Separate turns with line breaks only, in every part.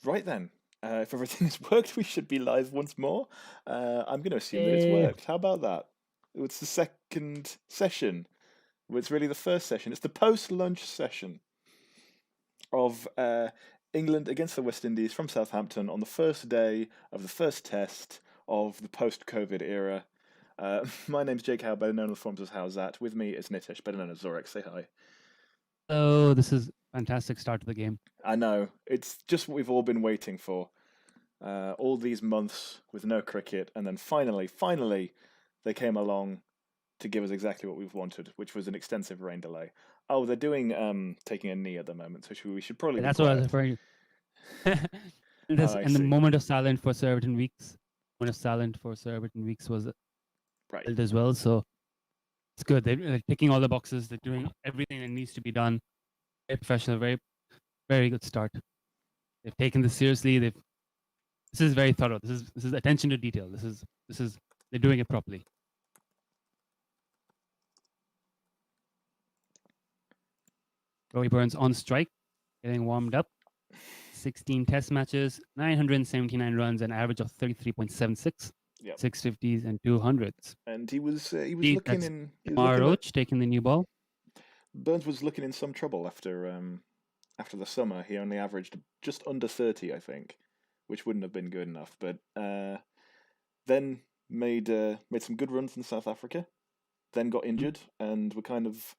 Right then, if everything has worked, we should be live once more. I'm going to assume that it's
Eh,
worked. How about that? It's the second session. Well, it's really the first session. It's the post-lunch session of England against the West Indies from Southampton on the first day of the first test of the post-COVID era. My name's Jake Howe, better known on the forums as How's That. With me is Nitesh, better known as Zorek. Say hi.
Oh, this is fantastic start to the game.
I know, it's just what we've all been waiting for. All these months with no cricket, and then finally, they came along to give us exactly what we've wanted, which was an extensive rain delay. Oh, they're doing taking a knee at the moment, so we should probably
Yeah,
be
that's what I was
quiet.
referring to. And
Oh,
this
I
and the
see.
moment of silence for Surbiton Weeks. Moment of silence for Surbiton Weeks was
Right.
held as well. So it's good. They're ticking all the boxes. They're doing everything that needs to be done. Very professional. Very good start. They've taken this seriously. This is very thorough. This is attention to detail. This is they're doing it properly. Roy Burns on strike, getting warmed up. 16 test matches, 979 runs, an average of 33.76,
Yep.
650s and 200s.
And he was
See,
looking
that's
in. He was
Mar
looking at
Roach taking the new ball.
Burns was looking in some trouble after the summer. He only averaged just under 30, I think, which wouldn't have been good enough. But then made some good runs in South Africa. Then got
Mhm.
injured, and we're kind of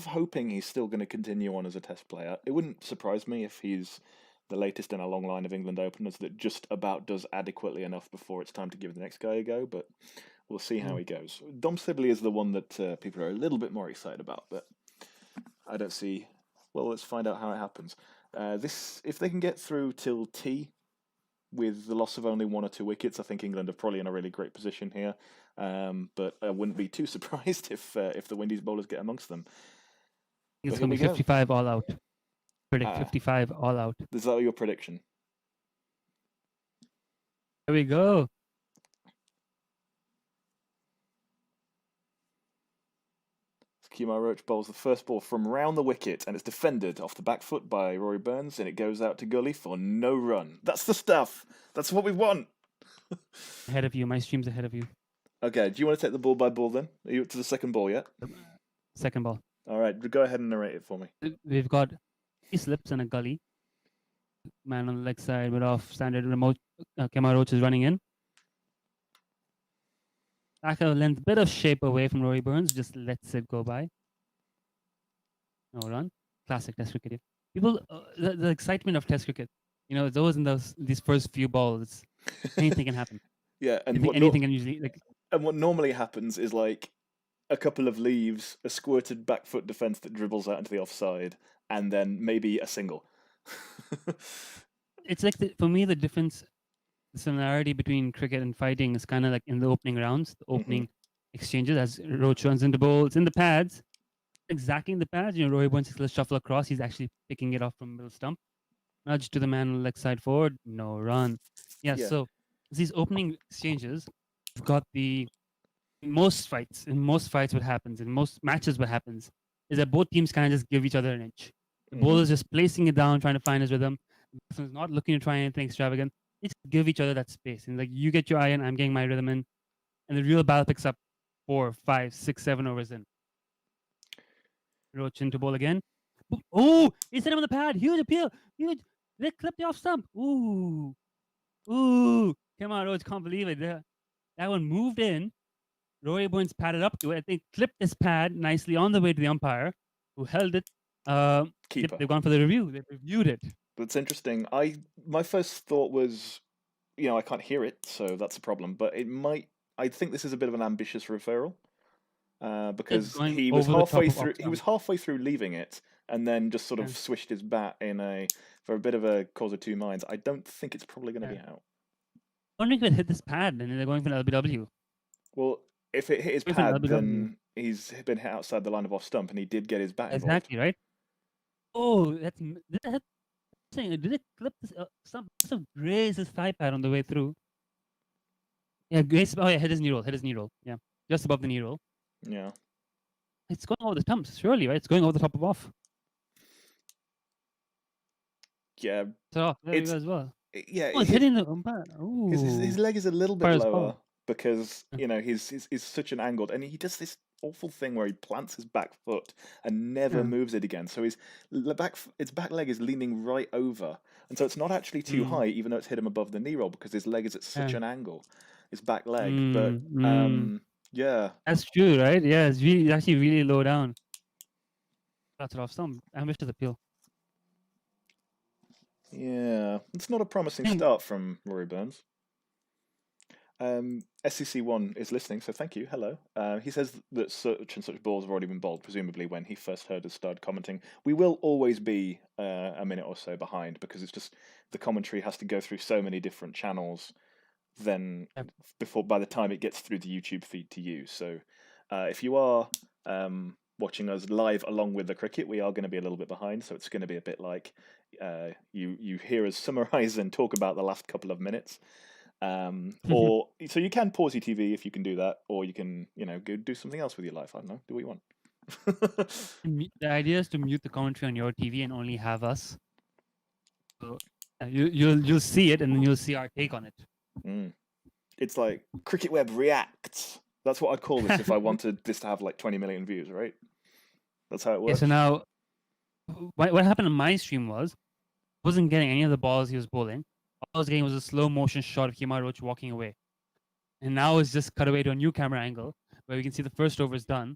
hoping he's still going to continue on as a Test player. It wouldn't surprise me if he's the latest in a long line of England openers that just about does adequately enough before it's time to give the next guy a go. But we'll see how
Mm.
he goes. Dom Sibley is the one that people are a little bit more excited about, but I don't see. Well, let's find out how it happens. This, if they can get through till T with the loss of only one or two wickets, I think England are probably in a really great position here. But I wouldn't be too surprised if the Windies bowlers get amongst them.
It's
But here
going to
we
be
go.
55 all out. Predict
Ah,
55 all out.
is that your prediction?
There we go.
Kumar Roach bowls the first ball from round the wicket, and it's defended off the back foot by Rory Burns, and it goes out to Gully for no run. That's the stuff. That's what we want.
Ahead of you. My stream's ahead of you.
Okay, do you want to take the ball by ball then? Are you up to the second ball yet?
Second ball.
All right, go ahead and narrate it for me.
We've got 3 slips and a gully. Man on the leg side, but off standard remote. Kemar Roach is running in. Back of length, bit of shape away from Rory Burns, just lets it go by. No run. Classic Test cricket. People, the excitement of Test cricket, it's always in these first few balls. Anything can happen.
Yeah, and
Anything can usually
what normally happens is like a couple of leaves, a squirted back foot defence that dribbles out into the offside, and then maybe a single.
It's like for me the difference, the similarity between cricket and fighting is kind of like in the opening rounds, the opening exchanges as Roach runs into bowl. It's in the pads, exactly in the pads. Rory Burns takes a shuffle across. He's actually picking it off from middle stump. Nudge to the man on the leg side forward. No run. Yeah.
Yeah.
So these opening exchanges, you've got in most fights, what happens, in most matches, what happens is that both teams kind of just give each other an inch. The bowler is just placing it down, trying to find his rhythm. The person is not looking to try anything extravagant. They just give each other that space. And like you get your iron, I'm getting my rhythm in. And the real battle picks up 4, 5, 6, 7 overs in. Roach into bowl again. Oh, he set him on the pad. Huge appeal. Huge. They clipped the off stump. Ooh. Come on, Roach. Can't believe it. That one moved in. Rory Burns padded up to it. I think clipped his pad nicely on the way to the umpire, who held it.
Keeper.
They've gone for the review. They've reviewed it.
That's interesting. My first thought was, I can't hear it, so that's a problem. But it might. I think this is a bit of an ambitious referral, because he was halfway through. He was halfway through leaving it, and then just sort of swished his bat for a bit of a cause of two minds. I don't think it's probably going to be out.
I'm wondering if it hit this pad, and they're going for an LBW.
Well, if it hit his pad, then he's been hit outside the line of off stump, and he did get his bat involved.
Exactly right. Oh, did it clip this stump? Must have grazed his thigh pad on the way through. Yeah, grace. Oh yeah, hit his knee roll. Yeah, just above the knee roll.
Yeah.
It's going over the stumps, surely, right? It's going over the top of off.
yeah,
So there you
it's
go as well.
yeah.
Oh, it's hitting the umpire.
His
Ooh,
leg is a little bit
umpire's
lower
call.
because he's such an angled, and he does this awful thing where he plants his back foot and never
Yeah.
moves it again. So its back leg is leaning right over, and so it's not actually too
Mm,
high, even though it's hit him above the knee roll because his leg is at such
yeah.
an angle, his back leg. But
Mm, mm.
yeah,
That's true, right? Yeah, it's actually really low down. That's it off stump. Ambitious appeal.
yeah, it's not a promising
I think
start from Rory Burns. SCC1 is listening, so thank you. Hello. He says that such and such balls have already been bowled, presumably when he first heard us start commenting. We will always be a minute or so behind because it's just the commentary has to go through so many different channels. Then
yeah.
by the time it gets through the YouTube feed to you. So if you are watching us live along with the cricket, we are going to be a little bit behind. So it's going to be a bit like you hear us summarize and talk about the last couple of minutes. Or so you can pause your TV if you can do that, or you can go do something else with your life. I don't know, do what you want.
The idea is to mute the commentary on your TV and only have us. So you'll see it, and then you'll see our take on it.
Mm. It's like Cricket Web reacts. That's what I'd call this if I wanted this to have like 20 million views, right? That's how it
Okay,
works.
so now what happened on my stream was I wasn't getting any of the balls he was bowling. All I was getting was a slow motion shot of Kemar Roach walking away. And now it's just cut away to a new camera angle where we can see the first over is done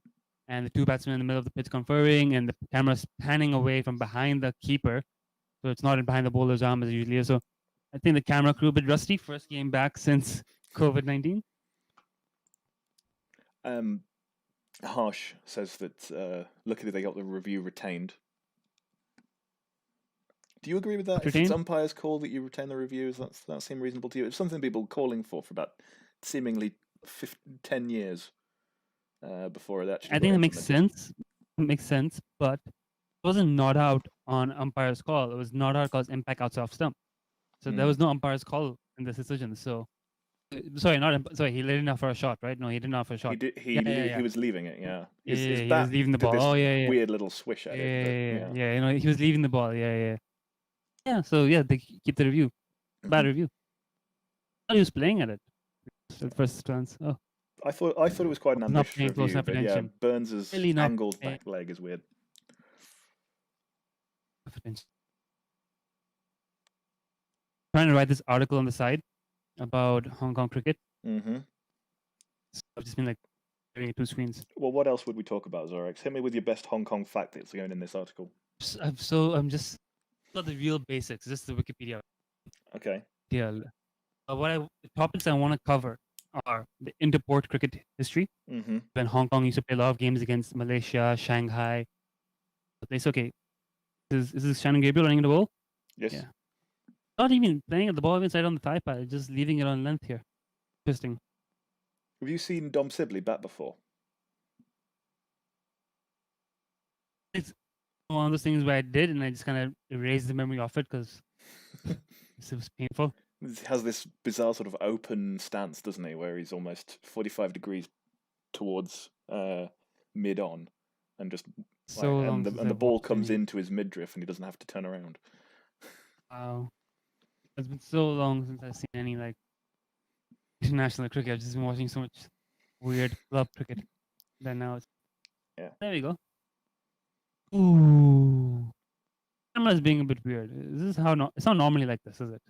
and the two batsmen in the middle of the pitch conferring and the camera's panning away from behind the keeper. So it's not behind the bowler's arm as it usually is. So I think the camera crew a bit rusty. First game back since COVID-19.
Harsh says that luckily they got the review retained. Do you agree with that? If it's
Retained?
umpire's call that you retain the reviews, that seem reasonable to you? It's something people calling for about seemingly 10 years before it actually
I
got
think it makes
implemented.
sense. It makes sense, but it wasn't not out on umpire's call. It was not out because impact outside off stump. So there
Mm.
was no umpire's call in this decision. So sorry, sorry. He let it out for a shot, right? No, he didn't out for a
He
shot.
did.
Yeah.
He was leaving it. Yeah,
Yeah,
his
he was
bat
leaving the
did
ball.
this
Oh, yeah.
weird little swish at it, but yeah.
Yeah. You know, he was leaving the ball. Yeah. So yeah, they keep the review. Bad
Mhm.
review. Oh, he was playing at it at first glance. Oh,
I thought it was quite an
not
ambitious
paying close
review,
enough
but yeah,
attention.
Burns's
Really not
angled
paying
back leg is weird.
enough attention. Trying to write this article on the side about Hong Kong cricket.
Mm-hmm.
So I've just been like staring at two screens.
Well, what else would we talk about, Zorex? Hit me with your best Hong Kong fact that's going in this article.
I'm just not the real basics. Just the Wikipedia.
Okay.
Yeah. The topics I want to cover are the interport cricket history.
Mm-hmm.
When Hong Kong used to play a lot of games against Malaysia, Shanghai. It's okay. Is this Shannon Gabriel running the ball?
Yes.
Yeah. Not even playing at the ball inside on the thigh pad, just leaving it on length here. Interesting.
Have you seen Dom Sibley bat before?
It's one of those things where I did, and I just kind of erased the memory of it because it was painful.
He has this bizarre sort of open stance, doesn't he, where he's almost 45 degrees towards mid on, and just
So long
and
since
the
I've
ball
watched
comes
any.
into his midriff, and he doesn't have to turn around.
Wow. It's been so long since I've seen any like international cricket. I've just been watching so much weird club cricket that now it's.
Yeah.
There we go. Ooh. Camera's being a bit weird. This is how it's not normally like this, is it?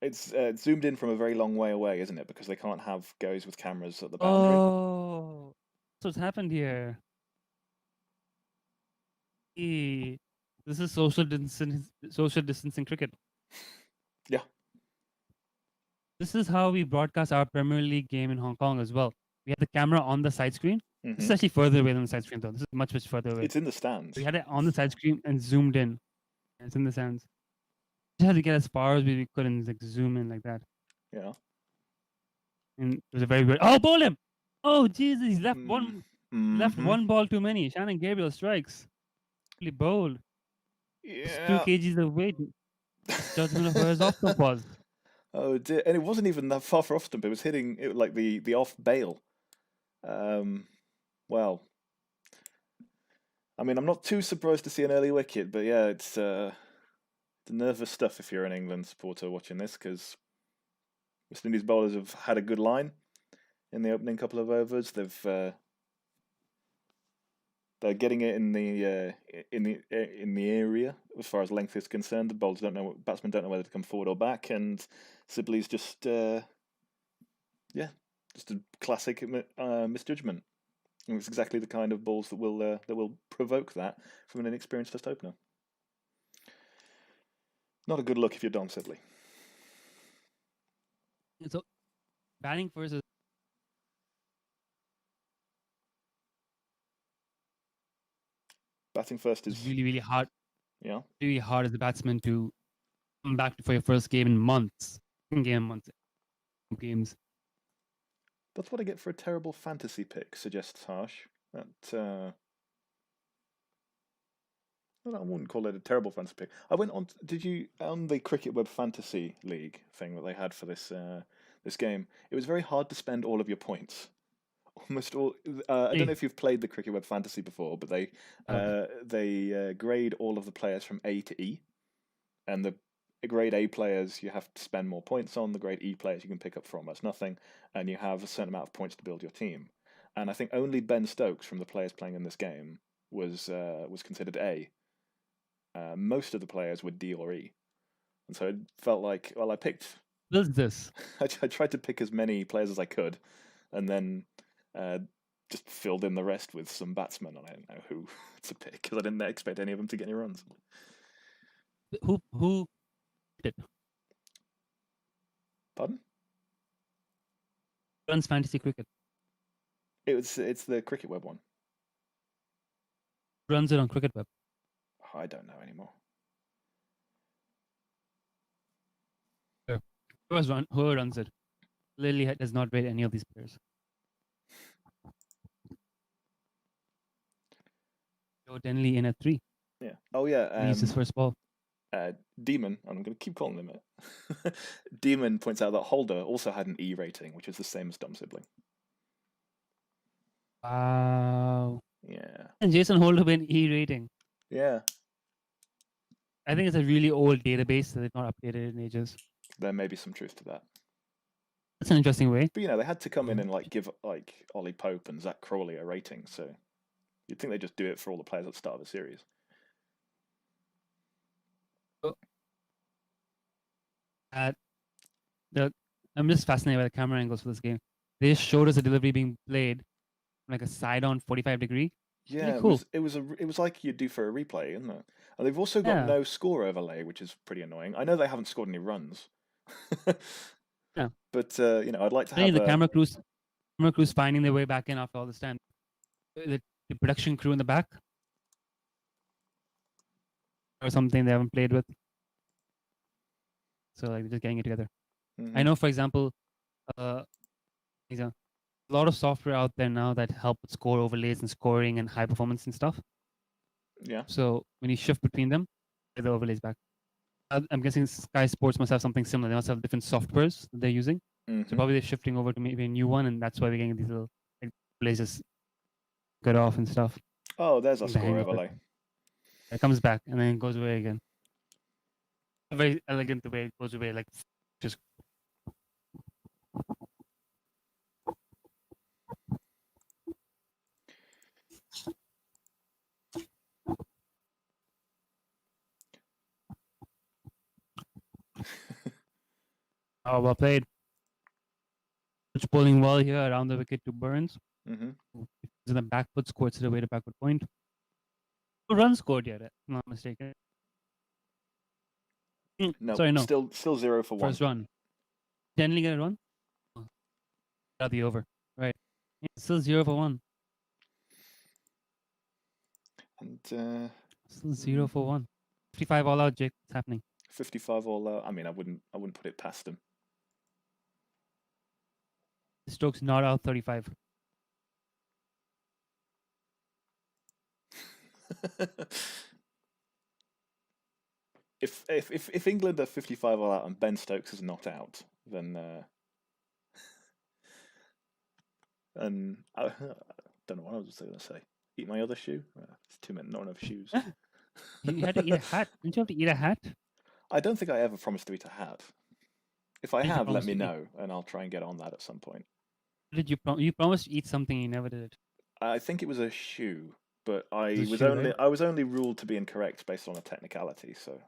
It's zoomed in from a very long way away, isn't it? Because they can't have goes with cameras at the boundary.
Oh, that's what's happened here. Hey, this is social distancing cricket.
Yeah.
This is how we broadcast our Premier League game in Hong Kong as well. We had the camera on the side screen. This is
Mm-hmm.
actually further away than the side screen, though. This is much further away.
It's in the stands.
We had it on the side screen and zoomed in. It's in the stands. We had to get as far as we could and like zoom in like that.
Yeah.
And it was a very weird. Oh, ball him! Oh, Jesus! He's left
Mm-hmm.
one ball too many. Shannon Gabriel strikes. Really bold. It's 2
Yeah.
kgs of weight. Judgment of where his off stump was.
Oh dear. And it wasn't even that far for off stump. It was hitting it like the off bail. Well, I mean, I'm not too surprised to see an early wicket, but yeah, it's the nervous stuff if you're an England supporter watching this, because West Indies bowlers have had a good line in the opening couple of overs. They're getting it in the area as far as length is concerned. The bowlers batsmen don't know whether to come forward or back, and Sibley's just a classic misjudgment. And it's exactly the kind of balls that will provoke that from an inexperienced first opener. Not a good look if you're Dom Sibley.
So batting first is
Batting first is
really, really hard.
Yeah.
Really hard as a batsman to come back for your first game in months. Games.
That's what I get for a terrible fantasy pick, suggests Harsh. That well, I wouldn't call it a terrible fantasy pick. I went on. Did you on the Cricket Web Fantasy League thing that they had for this this game? It was very hard to spend all of your points. Almost all. I don't know if you've played the Cricket Web Fantasy before, but they grade all of the players from A to E, and the grade A players you have to spend more points on. The grade E players you can pick up for almost nothing, and you have a certain amount of points to build your team. And I think only Ben Stokes from the players playing in this game was considered A. Most of the players were D or E, and so it felt like, well, I picked.
What's this?
I tried to pick as many players as I could, and then just filled in the rest with some batsmen, and I didn't know who to pick because I didn't expect any of them to get any runs.
Who did?
Pardon?
Runs fantasy cricket.
It's the Cricket Web one.
Runs it on Cricket Web.
I don't know anymore.
Who runs it? Lily does not rate any of these players. Joe Denley in at 3.
Yeah. Oh yeah.
He's his first ball.
Demon, and I'm going to keep calling him it. Demon points out that Holder also had an E rating, which is the same as Dom Sibling.
Wow.
Yeah.
And Jason Holder with an E rating.
Yeah.
I think it's a really old database that they've not updated in ages.
There may be some truth to that.
That's an interesting way.
But they had to come in and give Ollie Pope and Zach Crawley a rating, so you'd think they'd just do it for all the players at the start of the series.
I'm just fascinated by the camera angles for this game. They just showed us a delivery being played like a side-on 45-degree.
Yeah,
really cool.
It was like you'd do for a replay, isn't it? And they've also got no score overlay, which is pretty annoying. I know they haven't scored any runs.
Yeah.
But I'd like to have
the camera crews finding their way back in after all this time. The production crew in the back, or something they haven't played with. So they're just getting it together.
Mm-hmm.
I know, for example, a lot of software out there now that help with score overlays and scoring and high performance and stuff.
Yeah.
So when you shift between them, the overlays back. I'm guessing Sky Sports must have something similar. They must have different softwares that they're using.
Mm-hmm.
So probably they're shifting over to maybe a new one, and that's why we're getting these little overlays cut off and stuff.
Oh, there's a score overlay.
It comes back and then it goes away again. Very elegant the way it goes away, like just. Oh, well played. It's bowling well here around the wicket to Burns.
Mm-hmm.
In the back foot, scored to the way to backward point. No run scored yet, if I'm not mistaken.
No,
sorry, no.
Still 0 for 1.
First run. Denley get a run? Got the over. Right. Yeah, still 0 for 1.
And
still 0 for 1. 55 all out, Jake. What's happening?
55 all out. I mean, I wouldn't put it past him.
Stokes not out 35.
If England are 55 all out and Ben Stokes is not out, then and I don't know what I was going to say. Eat my other shoe. It's 2 minutes, not enough shoes.
You had to eat a hat. Didn't you have to eat a hat?
I don't think I ever promised 3 to have. If I
Did you
have, let
promise
me
to eat?
know, and I'll try and get on that at some point.
Did you you promised to eat something you never did?
I think it was a shoe, but
It was a shoe, right?
I was only ruled to be incorrect based on a technicality. So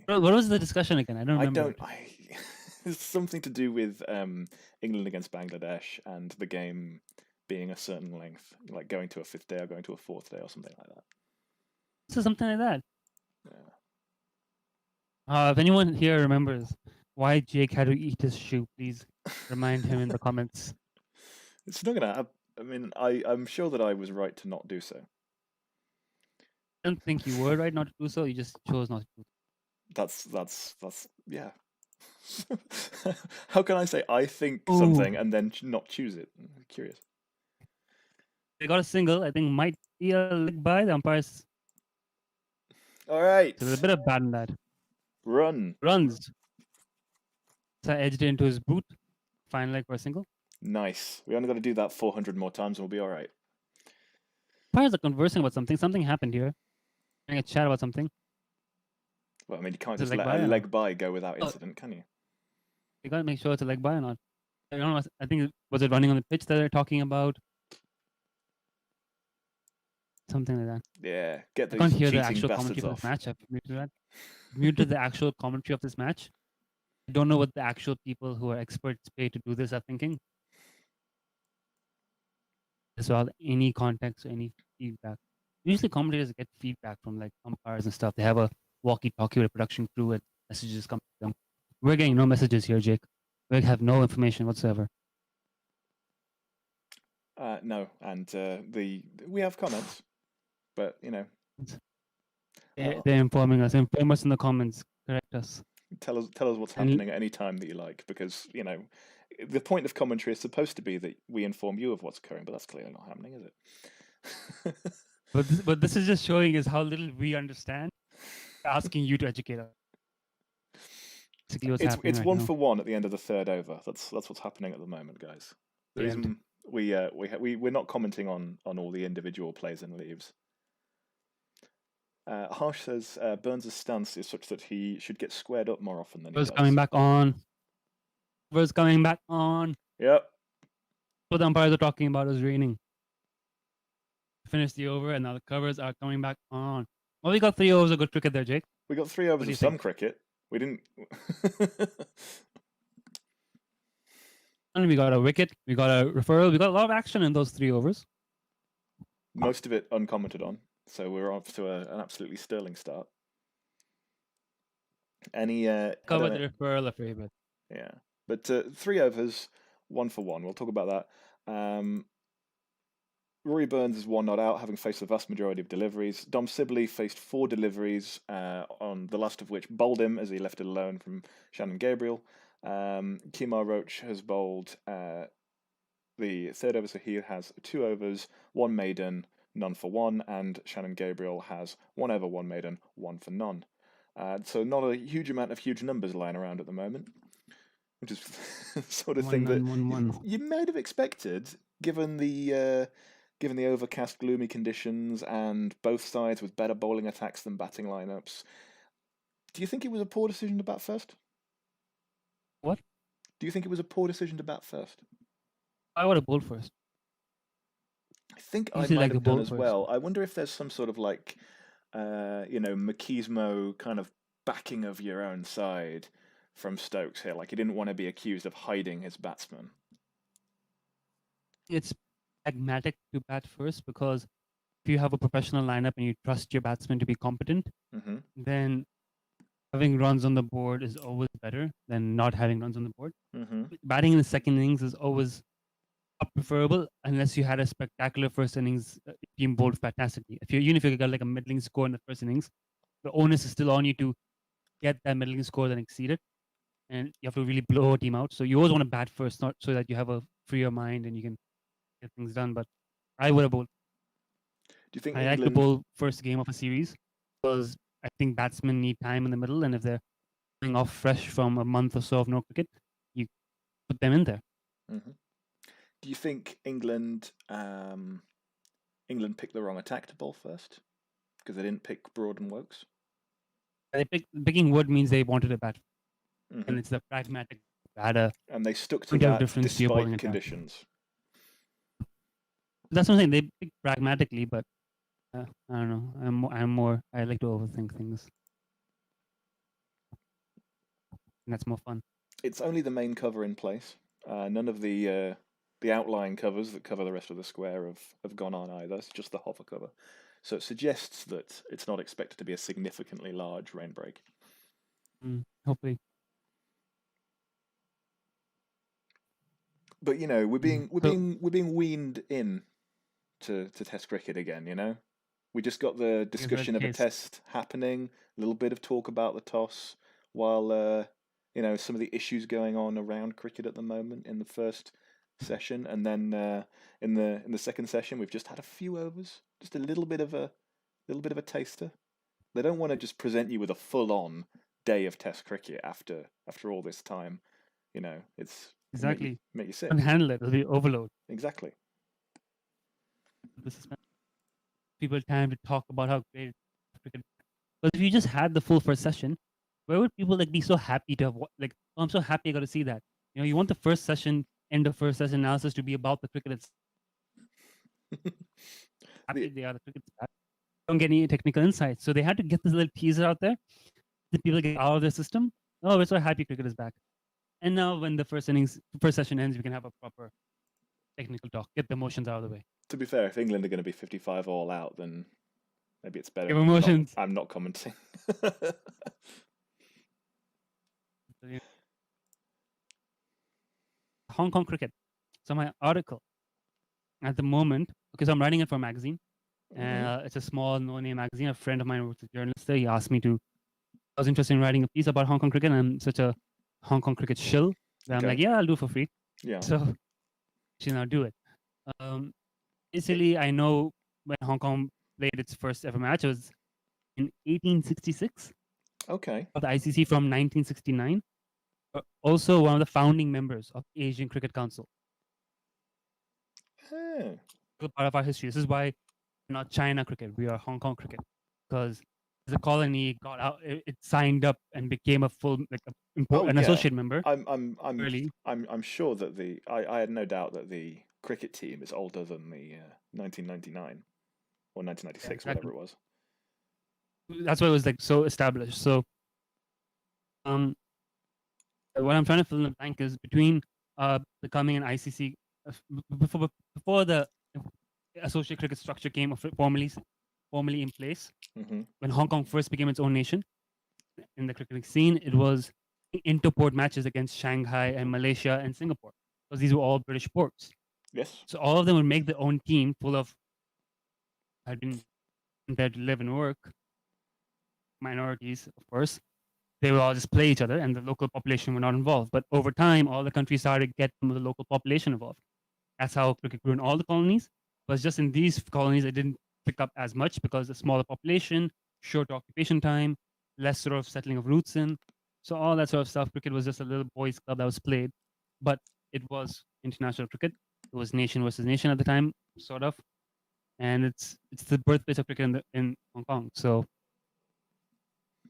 What was the discussion again? I don't
I
remember
don't
it.
I it's something to do with England against Bangladesh and the game being a certain length, like going to a 5th day or going to a 4th day or something like that.
So something like that.
Yeah.
If anyone here remembers why Jake had to eat his shoe, please remind him in the comments.
It's not gonna happen. I mean, I'm sure that I was right to not do so.
I don't think you were right not to do so. You just chose not to do
That's yeah. How can I say I think
so. Ooh,
something and then not choose it? I'm curious.
they got a single. I think might be a leg by the umpires.
All right,
So there's a bit of bad in that.
run.
Runs. So I edged it into his boot. Fine leg for a single.
Nice. We only got to do that 400 more times and we'll be all right.
Umpires are conversing about something. Something happened here. Having a chat about something.
Well, I mean, you can't
Is it
just
leg
let
by
a
or not?
leg by go without
Oh,
incident, can you?
you gotta make sure it's a leg by or not. I don't know. I think was it running on the pitch that they're talking about? Something like that.
Yeah, get
I can't
those
hear the
cheating
actual commentary
bastards
for this
off.
match. I've muted that. Muted the actual commentary of this match. I don't know what the actual people who are experts paid to do this are thinking. As well, any context or any feedback. Usually, commentators get feedback from like umpires and stuff. They have a walkie-talkie with a production crew, and messages come to them. We're getting no messages here, Jake. We have no information whatsoever.
No, and we have comments, but
They're informing us. Inform us in the comments. Correct us.
tell us what's
And
happening at any time that you like, because the point of commentary is supposed to be that we inform you of what's occurring, but that's clearly not happening, is it?
but this is just showing us how little we understand. Asking you to educate us. Basically, what's happening
It's
right
one
now.
for one at the end of the 3rd over. That's what's happening at the moment, guys. The
The end.
reason we're not commenting on all the individual plays and leaves. Harsh says Burns' stance is such that he should get squared up more often than he
Ver's
does.
coming back on. Ver's coming back on.
Yep.
What the umpires are talking about is raining. Finish the over, and now the covers are coming back on. Well, we got 3 overs of good cricket there, Jake.
We got 3 overs
do you
of some
think?
cricket. We didn't.
And we got a wicket. We got a referral. We got a lot of action in those 3 overs.
Most of it uncommented on. So we're off to an absolutely sterling start. Any
Cover the referral a fair bit.
Yeah, but 3 overs, 1 for 1. We'll talk about that. Rory Burns is 1 not out, having faced the vast majority of deliveries. Dom Sibley faced 4 deliveries, on the last of which bowled him as he left it alone from Shannon Gabriel. Kemar Roach has bowled the 3rd over, so he has 2 overs, 1 maiden, none for 1, and Shannon Gabriel has 1 over, 1 maiden, 1 for none. So not a huge amount of huge numbers lying around at the moment, which is the sort of thing that you might have expected, given the overcast, gloomy conditions and both sides with better bowling attacks than batting lineups. Do you think it was a poor decision to bat first?
What?
Do you think it was a poor decision to bat first?
I would have bowled first.
I think I
Usually
might
like
have
to bowl
done as
first.
well. I wonder if there's some sort of machismo kind of backing of your own side from Stokes here. Like he didn't want to be accused of hiding his batsman.
It's pragmatic to bat first because if you have a professional lineup and you trust your batsman to be competent, then having runs on the board is always better than not having runs on the board. Batting in the second innings is always preferable unless you had a spectacular first innings team bowled fantastically. Even if you got like a middling score in the first innings, the onus is still on you to get that middling score then exceed it, and you have to really blow a team out. So you always want to bat first, not so that you have a freer mind and you can get things done. But I would have bowled.
Do you think
I like to bowl first game of a series because I think batsmen need time in the middle, and if they're coming off fresh from a month or so of no cricket, you put them in there.
Do you think England picked the wrong attack to bowl first because they didn't pick Broad and Wokes?
Picking wood means they wanted a bat,
Hmm.
and it's the pragmatic. Had a
And they stuck to
point of
that
difference to your bowling
despite
attack.
conditions.
That's what I'm saying. They pick pragmatically, but I don't know. I like to overthink things. And that's more fun.
It's only the main cover in place. None of the outlying covers that cover the rest of the square have gone on either. It's just the hover cover. So it suggests that it's not expected to be a significantly large rain break.
Hopefully.
But you know, we're being
So-
weaned in to Test cricket again. You know, we just got the discussion of a
case.
test happening, a little bit of talk about the toss, while you know, some of the issues going on around cricket at the moment in the first session, and then in the second session, we've just had a few overs, just a little bit of a taster. They don't want to just present you with a full-on day of Test cricket after all this time. You know, it's
Exactly.
make you sick.
Can't handle it. It'll be overload.
Exactly.
This is people time to talk about how great cricket. But if you just had the full first session, where would people like be so happy to have like? Oh, I'm so happy I got to see that. You know, you want the first session, end of first session analysis to be about the cricket. It's happy they are the cricket's back. Don't get any technical insights, so they had to get this little teaser out there. The people get out of their system. Oh, we're so happy cricket is back. And now, when the first session ends, we can have a proper technical talk. Get the emotions out of the way.
To be fair, if England are going to be 55 all out, then maybe it's better.
Give emotions.
I'm not commenting.
Hong Kong cricket. So my article at the moment, because I'm writing it for a magazine, it's a small no-name magazine. A friend of mine who's a journalist there, he asked me to. I was interested in writing a piece about Hong Kong cricket, and I'm such a Hong Kong cricket shill that I'm like, yeah, I'll do it for free.
Yeah.
So she'll now do it. Basically, I know when Hong Kong played its first ever match, it was in 1866.
Okay.
Of the ICC from 1969. Also, one of the founding members of the Asian Cricket Council.
Oh.
Part of our history. This is why we're not China cricket. We are Hong Kong cricket, because the colony got out. It signed up and became a full an associate member.
I'm sure that I had no doubt that the cricket team is older than the 1999 or 1996, whatever it was.
That's why it was like so established. So, what I'm trying to fill in the blank is between becoming an ICC before the associate cricket structure came formally in place. When Hong Kong first became its own nation in the cricketing scene, it was interport matches against Shanghai and Malaysia and Singapore, because these were all British ports.
Yes.
So all of them would make their own team full of had been prepared to live and work minorities, of course. They would all just play each other, and the local population were not involved. But over time, all the countries started to get some of the local population involved. That's how cricket grew in all the colonies. But just in these colonies, it didn't pick up as much because the smaller population, short occupation time, less sort of settling of roots in. So all that sort of stuff. Cricket was just a little boys' club that was played, but it was international cricket. It was nation versus nation at the time, sort of, and it's the birthplace of cricket in Hong Kong. So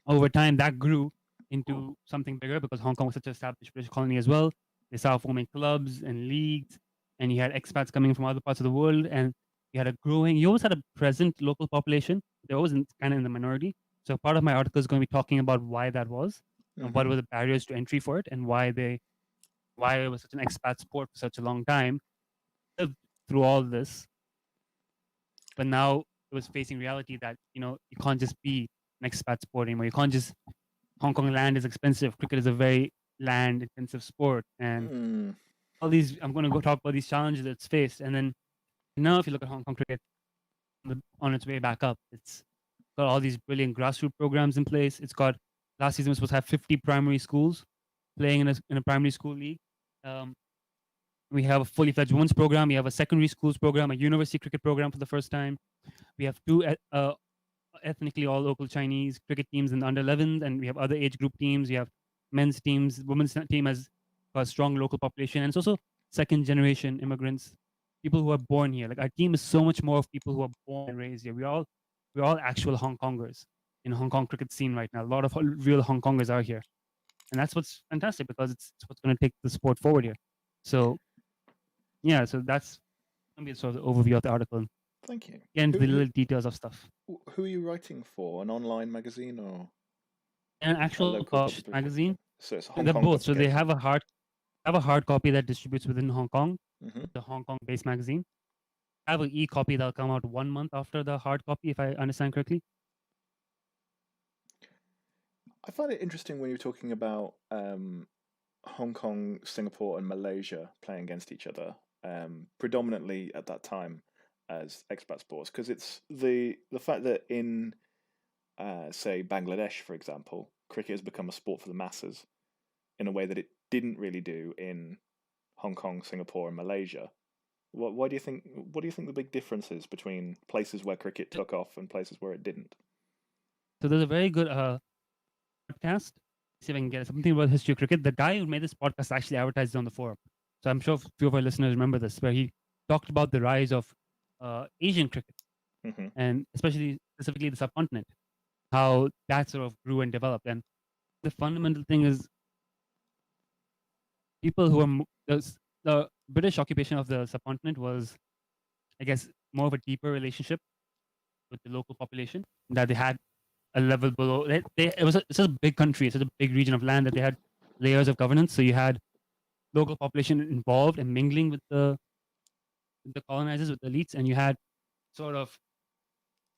over time, that grew into something bigger because Hong Kong was such an established British colony as well. They started forming clubs and leagues, and you had expats coming from other parts of the world, and you always had a present local population. They're always kind of in the minority. So part of my article is going to be talking about why that was, and what were the barriers to entry for it, and why it was such an expat sport for such a long time. Through all this, but now it was facing reality that you can't just be an expat sport anymore. You can't just Hong Kong land is expensive. Cricket is a very land intensive sport, and all these. I'm going to go talk about these challenges it's faced, and then now if you look at Hong Kong cricket on its way back up, it's got all these brilliant grassroots programs in place. It's got last season was supposed to have 50 primary schools playing in a primary school league. We have a fully fledged women's program. We have a secondary schools program, a university cricket program for the first time. We have two ethnically all local Chinese cricket teams in the under 11s, and we have other age group teams. We have men's teams. Women's team has got a strong local population, and it's also second generation immigrants, people who are born here. Like our team is so much more of people who are born and raised here. We're all actual Hong Kongers in Hong Kong cricket scene right now. A lot of real Hong Kongers are here, and that's what's fantastic because it's what's going to take the sport forward here. So yeah, so that's going to be sort of the overview of the article.
Thank you.
Get into
Who,
the
who,
little details of stuff.
who are you writing for? An online magazine or
An
a
actual
local publication?
magazine.
So it's a Hong
They're
Kong
both. So they
publication.
have a hard copy that distributes within Hong Kong,
Hmm.
the Hong Kong-based magazine. I have an e-copy that'll come out 1 month after the hard copy, if I understand correctly.
I find it interesting when you're talking about Hong Kong, Singapore, and Malaysia playing against each other, predominantly at that time as expat sports, because it's the fact that in say Bangladesh, for example, cricket has become a sport for the masses in a way that it didn't really do in Hong Kong, Singapore, and Malaysia. Why do you think? What do you think the big difference is between places where cricket took off and places where it didn't?
So there's a very good podcast. See if I can get something about history of cricket. The guy who made this podcast actually advertised it on the forum. So I'm sure a few of our listeners remember this, where he talked about the rise of Asian cricket,
Hmm.
and especially specifically the subcontinent, how that sort of grew and developed. And the fundamental thing is people who are the British occupation of the subcontinent was, I guess, more of a deeper relationship with the local population that they had a level below. It's a big country, it's such a big region of land that they had layers of governance. So you had local population involved and mingling with the colonizers, with the elites, and you had sort of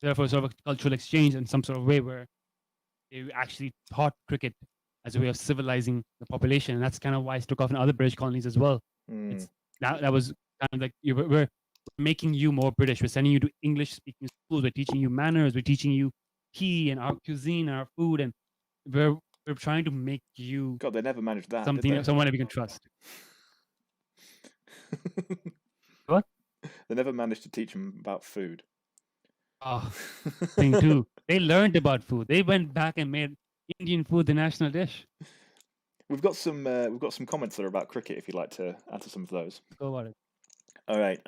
therefore sort of a cultural exchange in some sort of way where they actually taught cricket as a way of civilizing the population, and that's kind of why it took off in other British colonies as well.
Mm.
It's that was kind of like we're making you more British. We're sending you to English speaking schools. We're teaching you manners. We're teaching you tea and our cuisine, and our food, and we're trying to make you
God, they never managed that, did
something,
they?
someone that we can trust. What?
They never managed to teach them about food.
Oh, thing too. They learned about food. They went back and made Indian food the national dish.
We've got some comments that are about cricket. If you'd like to answer some of those.
Go about it.
All right.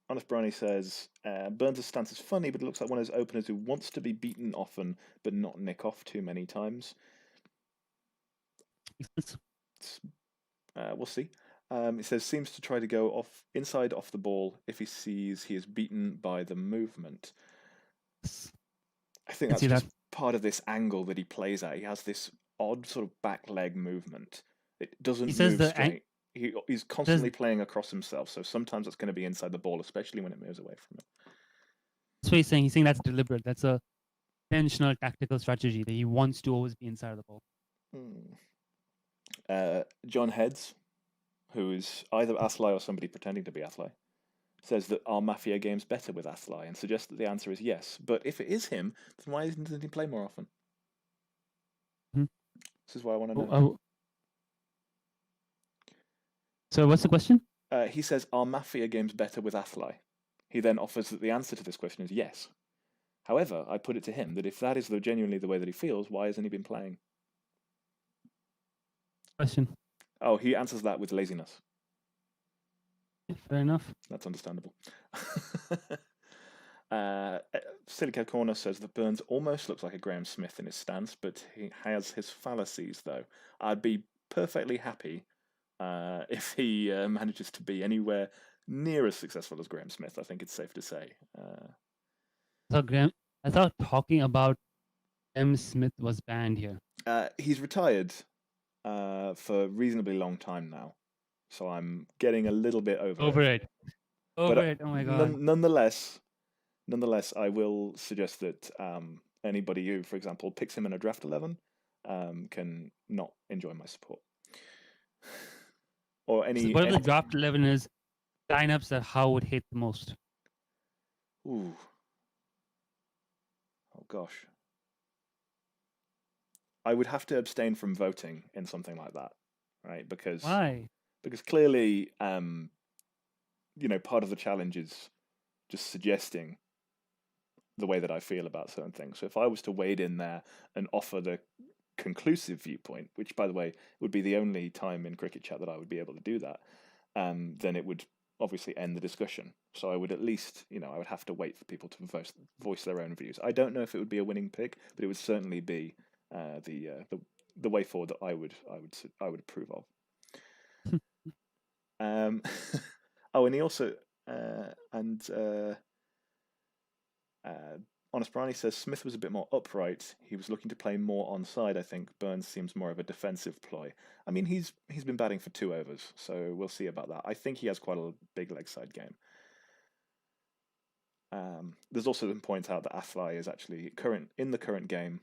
Honest Brownie says Burns' stance is funny, but it looks like one of those openers who wants to be beaten often, but not nick off too many times. We'll see. It says seems to try to go off the ball if he sees he is beaten by the movement. I think that's just part of this angle that he plays at. He has this odd sort of back leg movement. It doesn't move straight. He's constantly playing across himself, so sometimes it's going to be inside the ball, especially when it moves away from him.
That's what he's saying. He's saying that's deliberate. That's a intentional tactical strategy that he wants to always be inside of the ball.
John Heads, who is either Athlai or somebody pretending to be Athlai, says that are Mafia games better with Athlai and suggests that the answer is yes. But if it is him, then why doesn't he play more often? This is what I want to know.
So what's the question?
He says, are Mafia games better with Athlai? He then offers that the answer to this question is yes. However, I put it to him that if that is genuinely the way that he feels, why hasn't he been playing?
Question.
Oh, he answers that with laziness.
Fair enough.
That's understandable. Silly Cat Corner says that Burns almost looks like a Graham Smith in his stance, but he has his fallacies, though. I'd be perfectly happy if he manages to be anywhere near as successful as Graham Smith. I think it's safe to say.
I thought talking about M. Smith was banned here.
He's retired for a reasonably long time now, so I'm getting a little bit over it. Oh my god! Nonetheless, I will suggest that anybody who, for example, picks him in a draft 11 can not enjoy my support. Or any.
So whatever the draft 11 is, lineups that Howe would hate the most.
Ooh. Oh gosh. I would have to abstain from voting in something like that, right? Because
why?
Because clearly, part of the challenge is just suggesting the way that I feel about certain things. So if I was to wade in there and offer the conclusive viewpoint, which, by the way, would be the only time in Cricket Chat that I would be able to do that, then it would obviously end the discussion. So I would at least, I would have to wait for people to voice their own views. I don't know if it would be a winning pick, but it would certainly be the way forward that I would approve of. Oh, and he also Honest Brownie says Smith was a bit more upright. He was looking to play more onside. I think Burns seems more of a defensive ploy. I mean, he's been batting for 2 overs, so we'll see about that. I think he has quite a big leg side game. There's also been points out that Athlai is actually in the current game,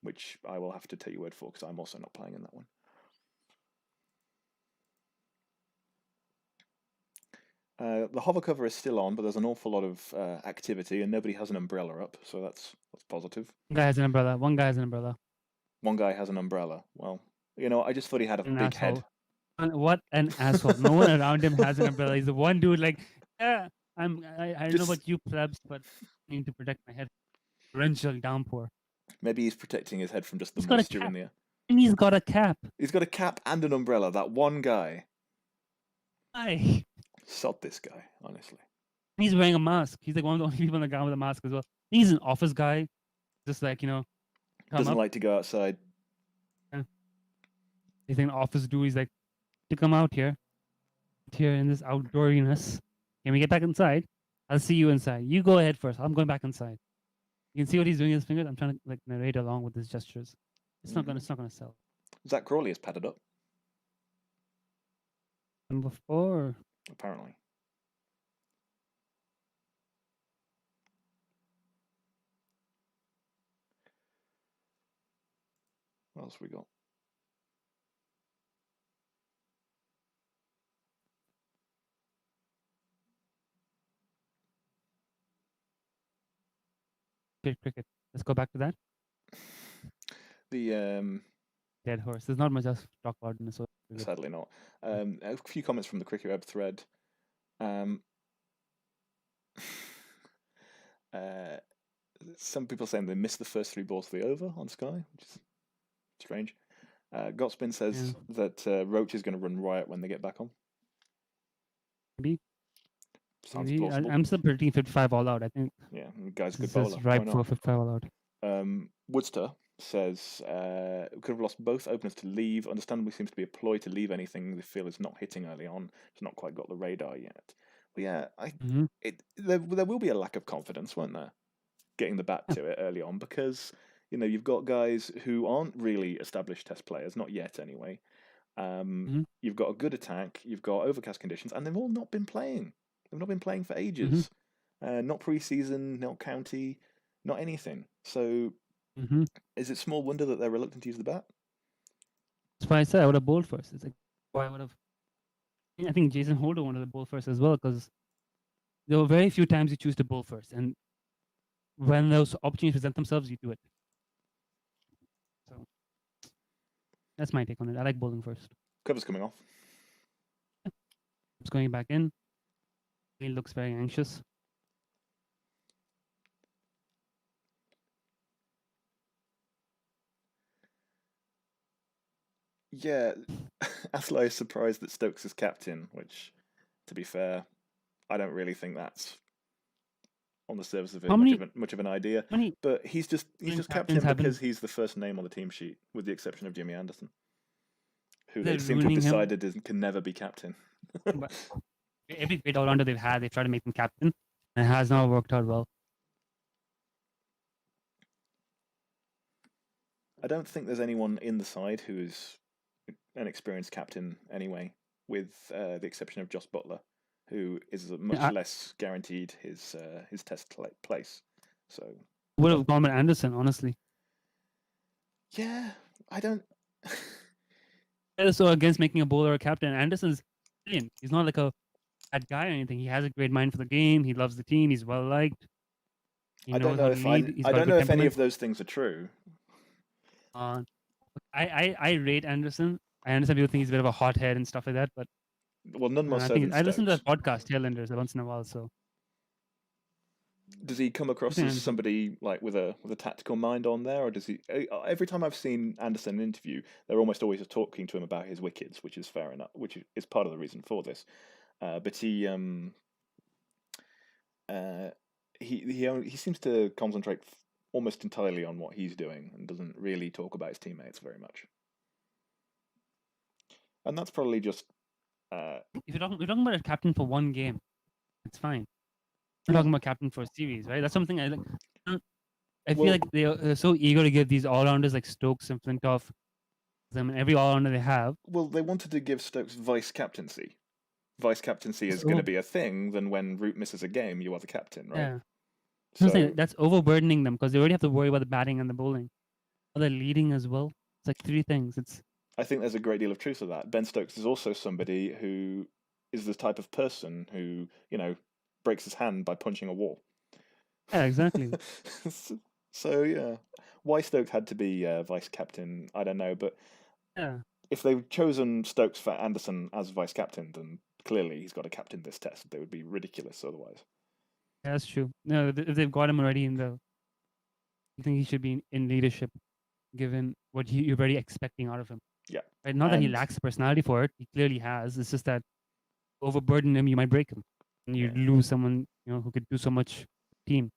which I will have to take your word for because I'm also not playing in that one. The hover cover is still on, but there's an awful lot of activity, and nobody has an umbrella up, so that's positive.
One guy has an umbrella. One guy has an umbrella.
One guy has an umbrella. Well, I just thought he had a big head.
What an asshole! No one around him has an umbrella. He's the one dude. Like, yeah, I don't know about you plebs, but I need to protect my head. Torrential downpour.
Maybe he's protecting his head from just the moisture in the air.
And he's got a cap.
He's got a cap and an umbrella. That one guy.
Why?
Sod this guy, honestly.
He's wearing a mask. He's like one of the only people on the ground with a mask as well. He's an office guy. Just like,
doesn't like to go outside.
Yeah. He's an office dude. He's like, to come out here in this outdooriness. Can we get back inside? I'll see you inside. You go ahead first. I'm going back inside. You can see what he's doing with his fingers. I'm trying to narrate along with his gestures. It's not gonna sell.
Zach Crawley is padded up.
Number 4.
Apparently. What else we got?
Cricket. Let's go back to that.
The
dead horse. There's not much else to talk about in this.
Sadly not. A few comments from the Cricket Web thread. Some people saying they missed the first 3 balls to the over on Sky, which is strange. Gotspin says that Roach is going to run riot when they get back on.
Maybe.
Sounds plausible.
I'm still predicting 55 all out, I think.
Yeah, the guy's a good
This
bowler.
is ripe for 55 all out.
Woodster says could have lost both openers to leave. Understandably seems to be a ploy to leave anything they feel is not hitting early on. It's not quite got the radar yet. But yeah, there will be a lack of confidence, won't there? Getting the bat to it early on because you've got guys who aren't really established Test players, not yet anyway. You've got a good attack, you've got overcast conditions, and they've all not been playing. They've not been playing for ages. Not pre-season, not county, not anything. So is it small wonder that they're reluctant to use the bat?
That's why I said I would have bowled first. It's like why I would have. I think Jason Holder wanted to bowl first as well because there were very few times you choose to bowl first, and when those opportunities present themselves, you do it. So that's my take on it. I like bowling first.
Cover's coming off.
It's going back in. He looks very anxious.
Yeah, Athlo is surprised that Stokes is captain, which, to be fair, I don't really think that's on the surface of it much of an idea. But he's just captain because he's the first name on the team sheet, with the exception of Jimmy Anderson, who they seem to have decided can never be captain.
Every great all-rounder they've had, they try to make him captain, and it has not worked out well.
I don't think there's anyone in the side who is an experienced captain anyway, with the exception of Joss Butler, who is much less guaranteed his Test place. So
would have gone with Anderson, honestly.
Yeah, I don't.
So against making a bowler a captain, Anderson's brilliant. He's not like a bad guy or anything. He has a great mind for the game. He loves the team. He's well liked.
I don't know if any of those things are true.
I rate Anderson. I understand people think he's a bit of a hothead and stuff like that, but
none more so than
I listen to that podcast, Tailenders, once in a while. So
does he come across as somebody like with a tactical mind on there, or does he? Every time I've seen Anderson in an interview, they're almost always talking to him about his wickets, which is fair enough, which is part of the reason for this. but he seems to concentrate almost entirely on what he's doing and doesn't really talk about his teammates very much. And that's probably just
If you're talking about a captain for one game, it's fine. We're
well,
talking about captain for a series, right? That's something I like. I feel
well,
like they're so eager to give these all-rounders like Stokes and Flintoff them, and every all-rounder they have.
well, they wanted to give Stokes vice captaincy. Vice captaincy is
It's
going to
over,
be a thing. Then when Root misses a game, you are the captain, right?
yeah. I'm saying
So
that's overburdening them because they already have to worry about the batting and the bowling. Or the leading as well. It's like three things. It's
I think there's a great deal of truth to that. Ben Stokes is also somebody who is the type of person who, breaks his hand by punching a wall.
yeah, exactly.
So yeah, why Stokes had to be vice captain, I don't know. But
Yeah,
if they've chosen Stokes for Anderson as vice captain, then clearly he's got to captain this test. They would be ridiculous otherwise.
that's true. No, if they've got him already I think he should be in leadership, given what you're already expecting out of him.
Yeah,
Right? Not that he
and
lacks the personality for it. He clearly has. It's just that overburden him, you might break him, and you
yeah.
lose someone who could do so much team.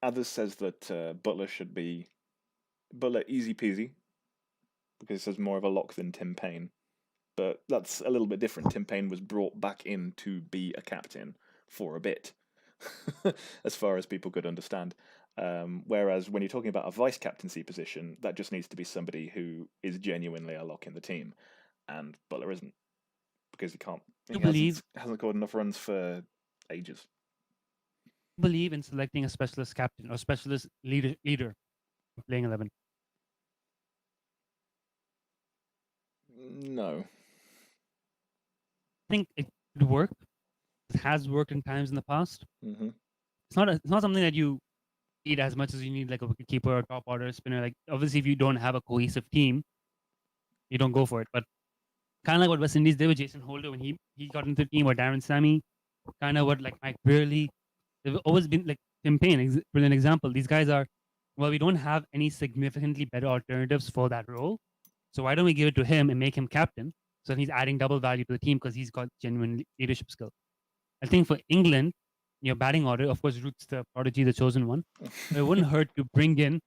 Others says that Butler should be Butler easy peasy because there's more of a lock than Tim Payne. But that's a little bit different. Tim Payne was brought back in to be a captain for a bit, as far as people could understand. Whereas when you're talking about a vice captaincy position, that just needs to be somebody who is genuinely a lock in the team, and Butler isn't because he can't.
You
He
believe
hasn't got enough runs for ages.
believe in selecting a specialist captain or specialist leader for playing 11.
No.
I think it could work. It has worked in times in the past.
Hmm.
It's not something that you need as much as you need like a wicketkeeper or top order spinner. Like obviously, if you don't have a cohesive team, you don't go for it. But kind of like what West Indies did with Jason Holder when he got into the team, or Darren Sammy, kind of what like Mike Burley. They've always been like Tim Payne, brilliant example. These guys are, well, we don't have any significantly better alternatives for that role. So why don't we give it to him and make him captain? So he's adding double value to the team because he's got genuine leadership skill. I think for England, your batting order, of course, Root's the prodigy, the chosen one. But it wouldn't hurt to bring in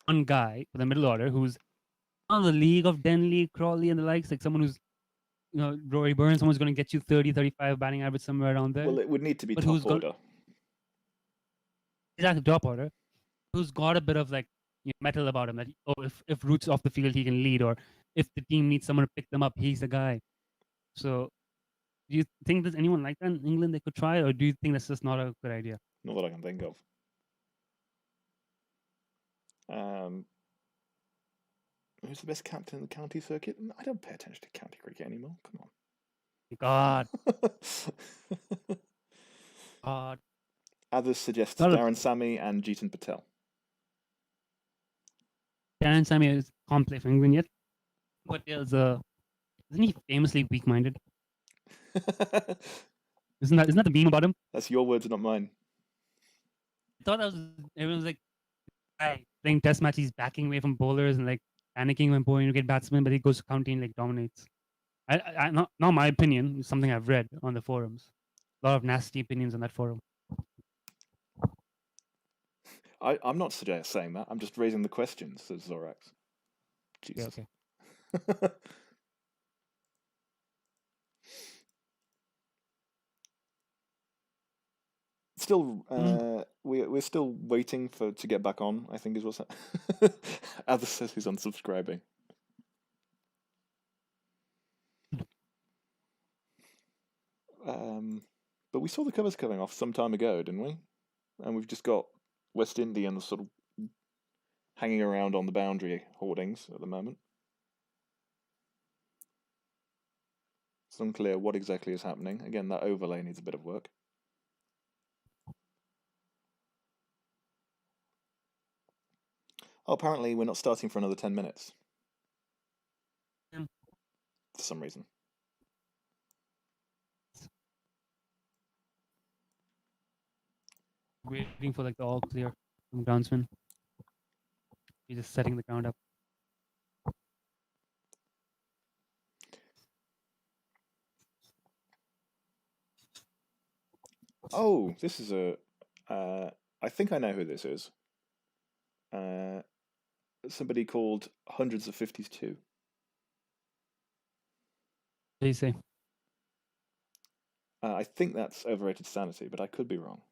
one guy for the middle order who's on the league of Denley, Crawley, and the likes, like someone who's Rory Burns, someone who's going to get you 30, 35 batting average somewhere around there.
Well, it would need to be
But
top order.
Exactly, top order, who's got a bit of like metal about him that if Root's off the field, he can lead, or if the team needs someone to pick them up, he's the guy. So do you think there's anyone like that in England they could try, or do you think that's just not a good idea?
Not that I can think of. Who's the best captain in the county circuit? I don't pay attention to county cricket anymore. Come
God,
on.
God.
Others suggest
Not a
Darren Sammy and Jeetan Patel.
Darren Sammy is can't play for England yet, but isn't he famously weak-minded? Isn't that the meme about him?
That's your words, not mine.
I thought everyone was like, guy playing test match, he's backing away from bowlers and like panicking when bowling to get batsmen, but he goes to county and like dominates. Not my opinion. It's something I've read on the forums. A lot of nasty opinions on that forum.
I'm not saying that. I'm just raising the question, says Zorax. Jesus.
Okay.
Still, we're still waiting to get back on, I think is what's that. Others says he's unsubscribing. But we saw the covers coming off some time ago, didn't we? And we've just got West Indians sort of hanging around on the boundary hoardings at the moment. It's unclear what exactly is happening. Again, that overlay needs a bit of work. Oh, apparently we're not starting for another 10 minutes. For some reason.
Waiting for like the all clear from groundsman. He's just setting the ground up.
Oh, this is a. I think I know who this is. Uh, Somebody called Hundreds of Fifties Two.
What do you say?
I think that's overrated sanity, but I could be wrong.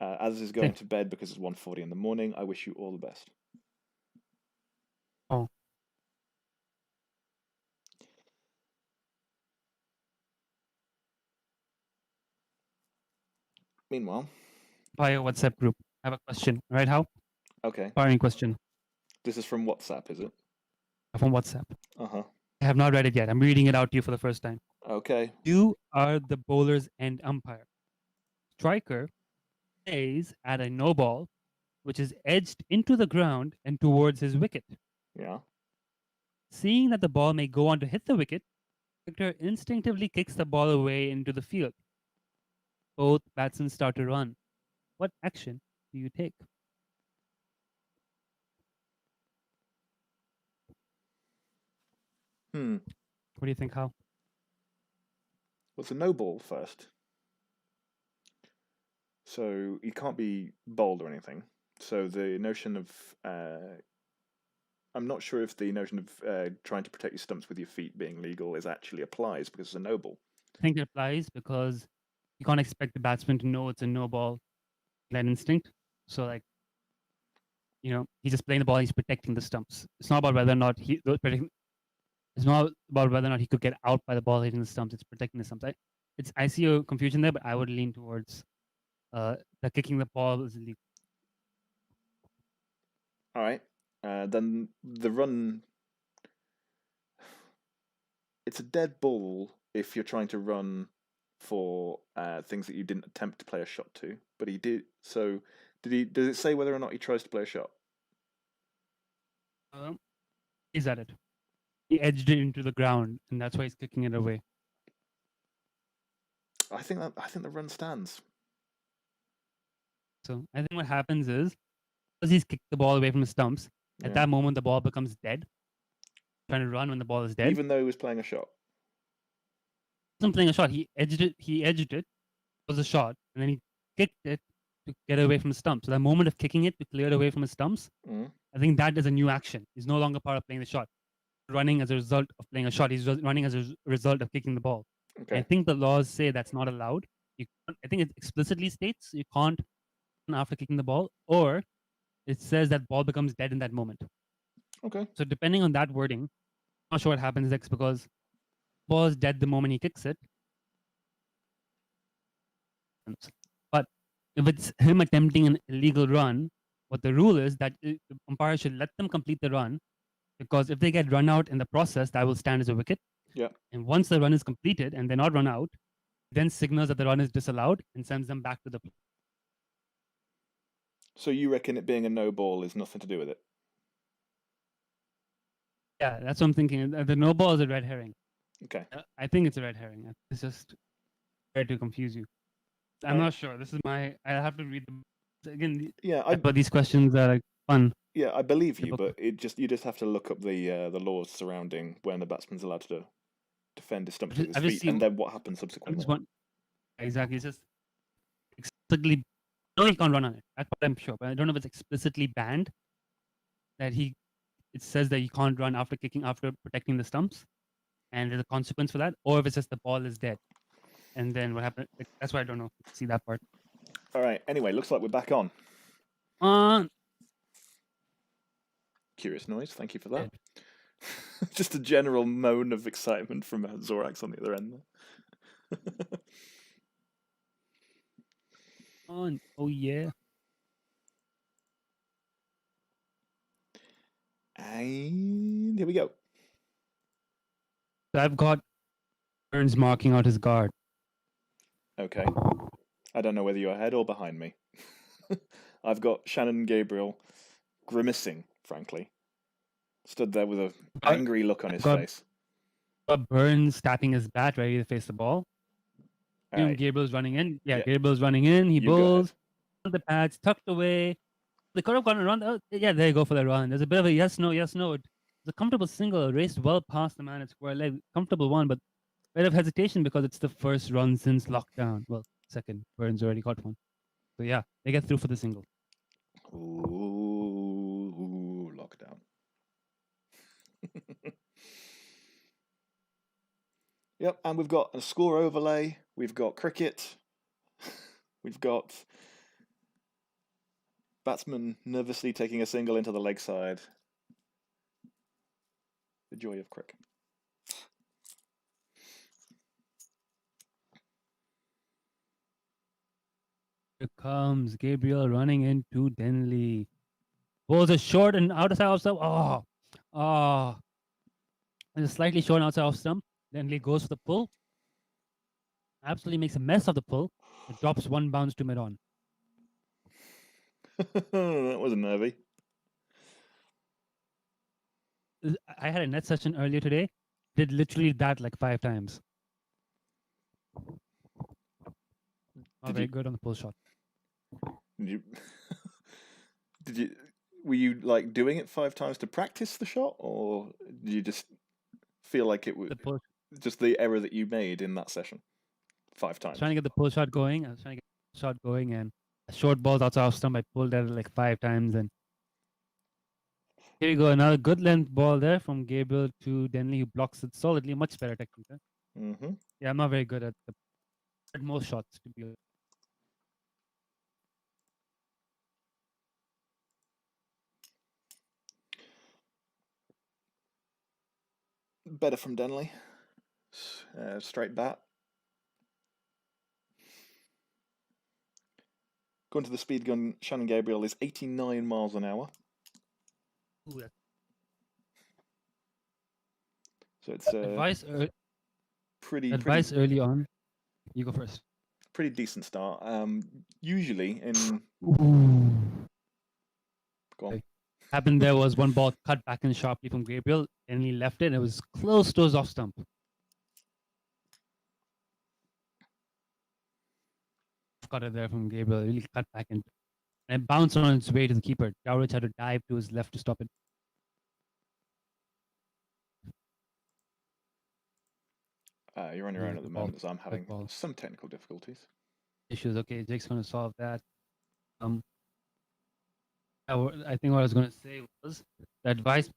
As is going
Say.
to bed because it's 1:40 in the morning, I wish you all the best.
Oh,
Meanwhile,
via WhatsApp group. I have a question. Right? How?
okay,
Firing question
this is from WhatsApp, is it?
from WhatsApp.
Uh-huh.
I have not read it yet. I'm reading it out to you for the first time.
Okay.
You are the bowler's end umpire. Striker plays at a no ball, which is edged into the ground and towards his wicket.
Yeah.
Seeing that the ball may go on to hit the wicket, the cricketer instinctively kicks the ball away into the field. Both batsmen start to run. What action do you take?
Hmm.
What do you think, Hal?
What's a no ball first? So you can't be bowled or anything. So the notion of I'm not sure if the notion of trying to protect your stumps with your feet being legal is actually applies because it's a no ball.
I think it applies because you can't expect the batsman to know it's a no ball, that instinct. So, like, he's just playing the ball, he's protecting the stumps. It's not about whether or not it's not about whether or not he could get out by the ball hitting the stumps. It's protecting the stumps. I see your confusion there, but I would lean towards the kicking the ball is illegal.
All right. Then the run. It's a dead ball if you're trying to run for things that you didn't attempt to play a shot to, but he did. So did he? Does it say whether or not he tries to play a shot?
He's at it. He edged it into the ground, and that's why he's kicking it away.
I think the run stands.
So I think what happens is, because he's kicked the ball away from the stumps, at that moment the ball becomes dead. Trying to run when the ball is dead.
Even though he was playing a shot.
He wasn't playing a shot. He edged it. It was a shot, and then he kicked it to get away from the stumps. So that moment of kicking it to clear it away from the stumps, I think that is a new action. He's no longer part of playing the shot. Running as a result of playing a shot. He's running as a result of kicking the ball.
Okay.
I think the laws say that's not allowed. I think it explicitly states you can't after kicking the ball, or it says that ball becomes dead in that moment.
Okay.
So depending on that wording, I'm not sure what happens next because ball is dead the moment he kicks it. But if it's him attempting an illegal run, what the rule is that the umpire should let them complete the run, because if they get run out in the process, that will stand as a wicket.
Yeah.
And once the run is completed and they're not run out, then signals that the run is disallowed and sends them back to the play.
So you reckon it being a no ball is nothing to do with it?
Yeah, that's what I'm thinking. The no ball is a red herring.
Okay.
I think it's a red herring. It's just try to confuse you. I'm not sure. This is I have to read them again.
Yeah,
but these questions are like fun.
Yeah, I believe you, but you just have to look up the laws surrounding when the batsman's allowed to defend his stumps with his feet, and then what happens subsequently.
Exactly. It's just explicitly. No, he can't run on it. That's what I'm sure, but I don't know if it's explicitly banned. That it says that you can't run after protecting the stumps, and there's a consequence for that, or if it's just the ball is dead, and then what happened? That's why I don't know. See that part.
All right. Anyway, looks like we're back on. Curious noise. Thank you for that. Yeah. Just a general moan of excitement from Zorax on the other end.
Oh yeah.
And here we go.
So I've got Burns marking out his guard.
Okay. I don't know whether you're ahead or behind me. I've got Shannon Gabriel grimacing, frankly. Stood there with an angry look on his face.
Got Burns tapping his bat ready to face the ball. Right. Gabriel's running in. Yeah, Gabriel's running in. He bowls. The pads tucked away. They could have gone around. Oh, yeah, there you go for the run. There's a bit of a yes, no. It's a comfortable single, raced well past the man at square leg. Comfortable one, but a bit of hesitation because it's the first run since lockdown. Well, second. Burns already got one. So yeah, they get through for the single.
Ooh, lockdown. Yep, and we've got a score overlay. We've got cricket. We've got batsman nervously taking a single into the leg side. The joy of cricket.
Here comes Gabriel running into Denley. Balls are short and outside off stump. Oh. And it's slightly short outside off stump. Denley goes for the pull. Absolutely makes a mess of the pull. It drops one bounce to mid-on.
That was nervy.
I had a net session earlier today. Did literally that like 5 times. Not very good on the pull shot.
Did you? Were you like doing it 5 times to practice the shot, or did you just feel like it was just the error that you made in that session 5 times?
Trying to get the pull shot going. I was trying to get the shot going, and short balls outside off stump. I pulled that like 5 times, and here you go. Another good length ball there from Gabriel to Denley, who blocks it solidly. Much better technique.
Mm-hmm.
Yeah, I'm not very good at most shots to be honest.
Better from Denley. Straight bat. Going to the speed gun, Shannon Gabriel is 89 miles an hour.
Ooh,
so it's
advice
pretty
early on. You go first.
Pretty decent start. Usually in.
Ooh.
Go on.
Happened there was one ball cut back in sharply from Gabriel, and he left it, and it was close to his off stump. Got it there from Gabriel, really cut back and it bounced on its way to the keeper. Dowrich had to dive to his left to stop it.
You're on your own at the moment, as I'm having some technical difficulties.
Issues. Okay, Jake's going to solve that. I think what I was going to say was the advice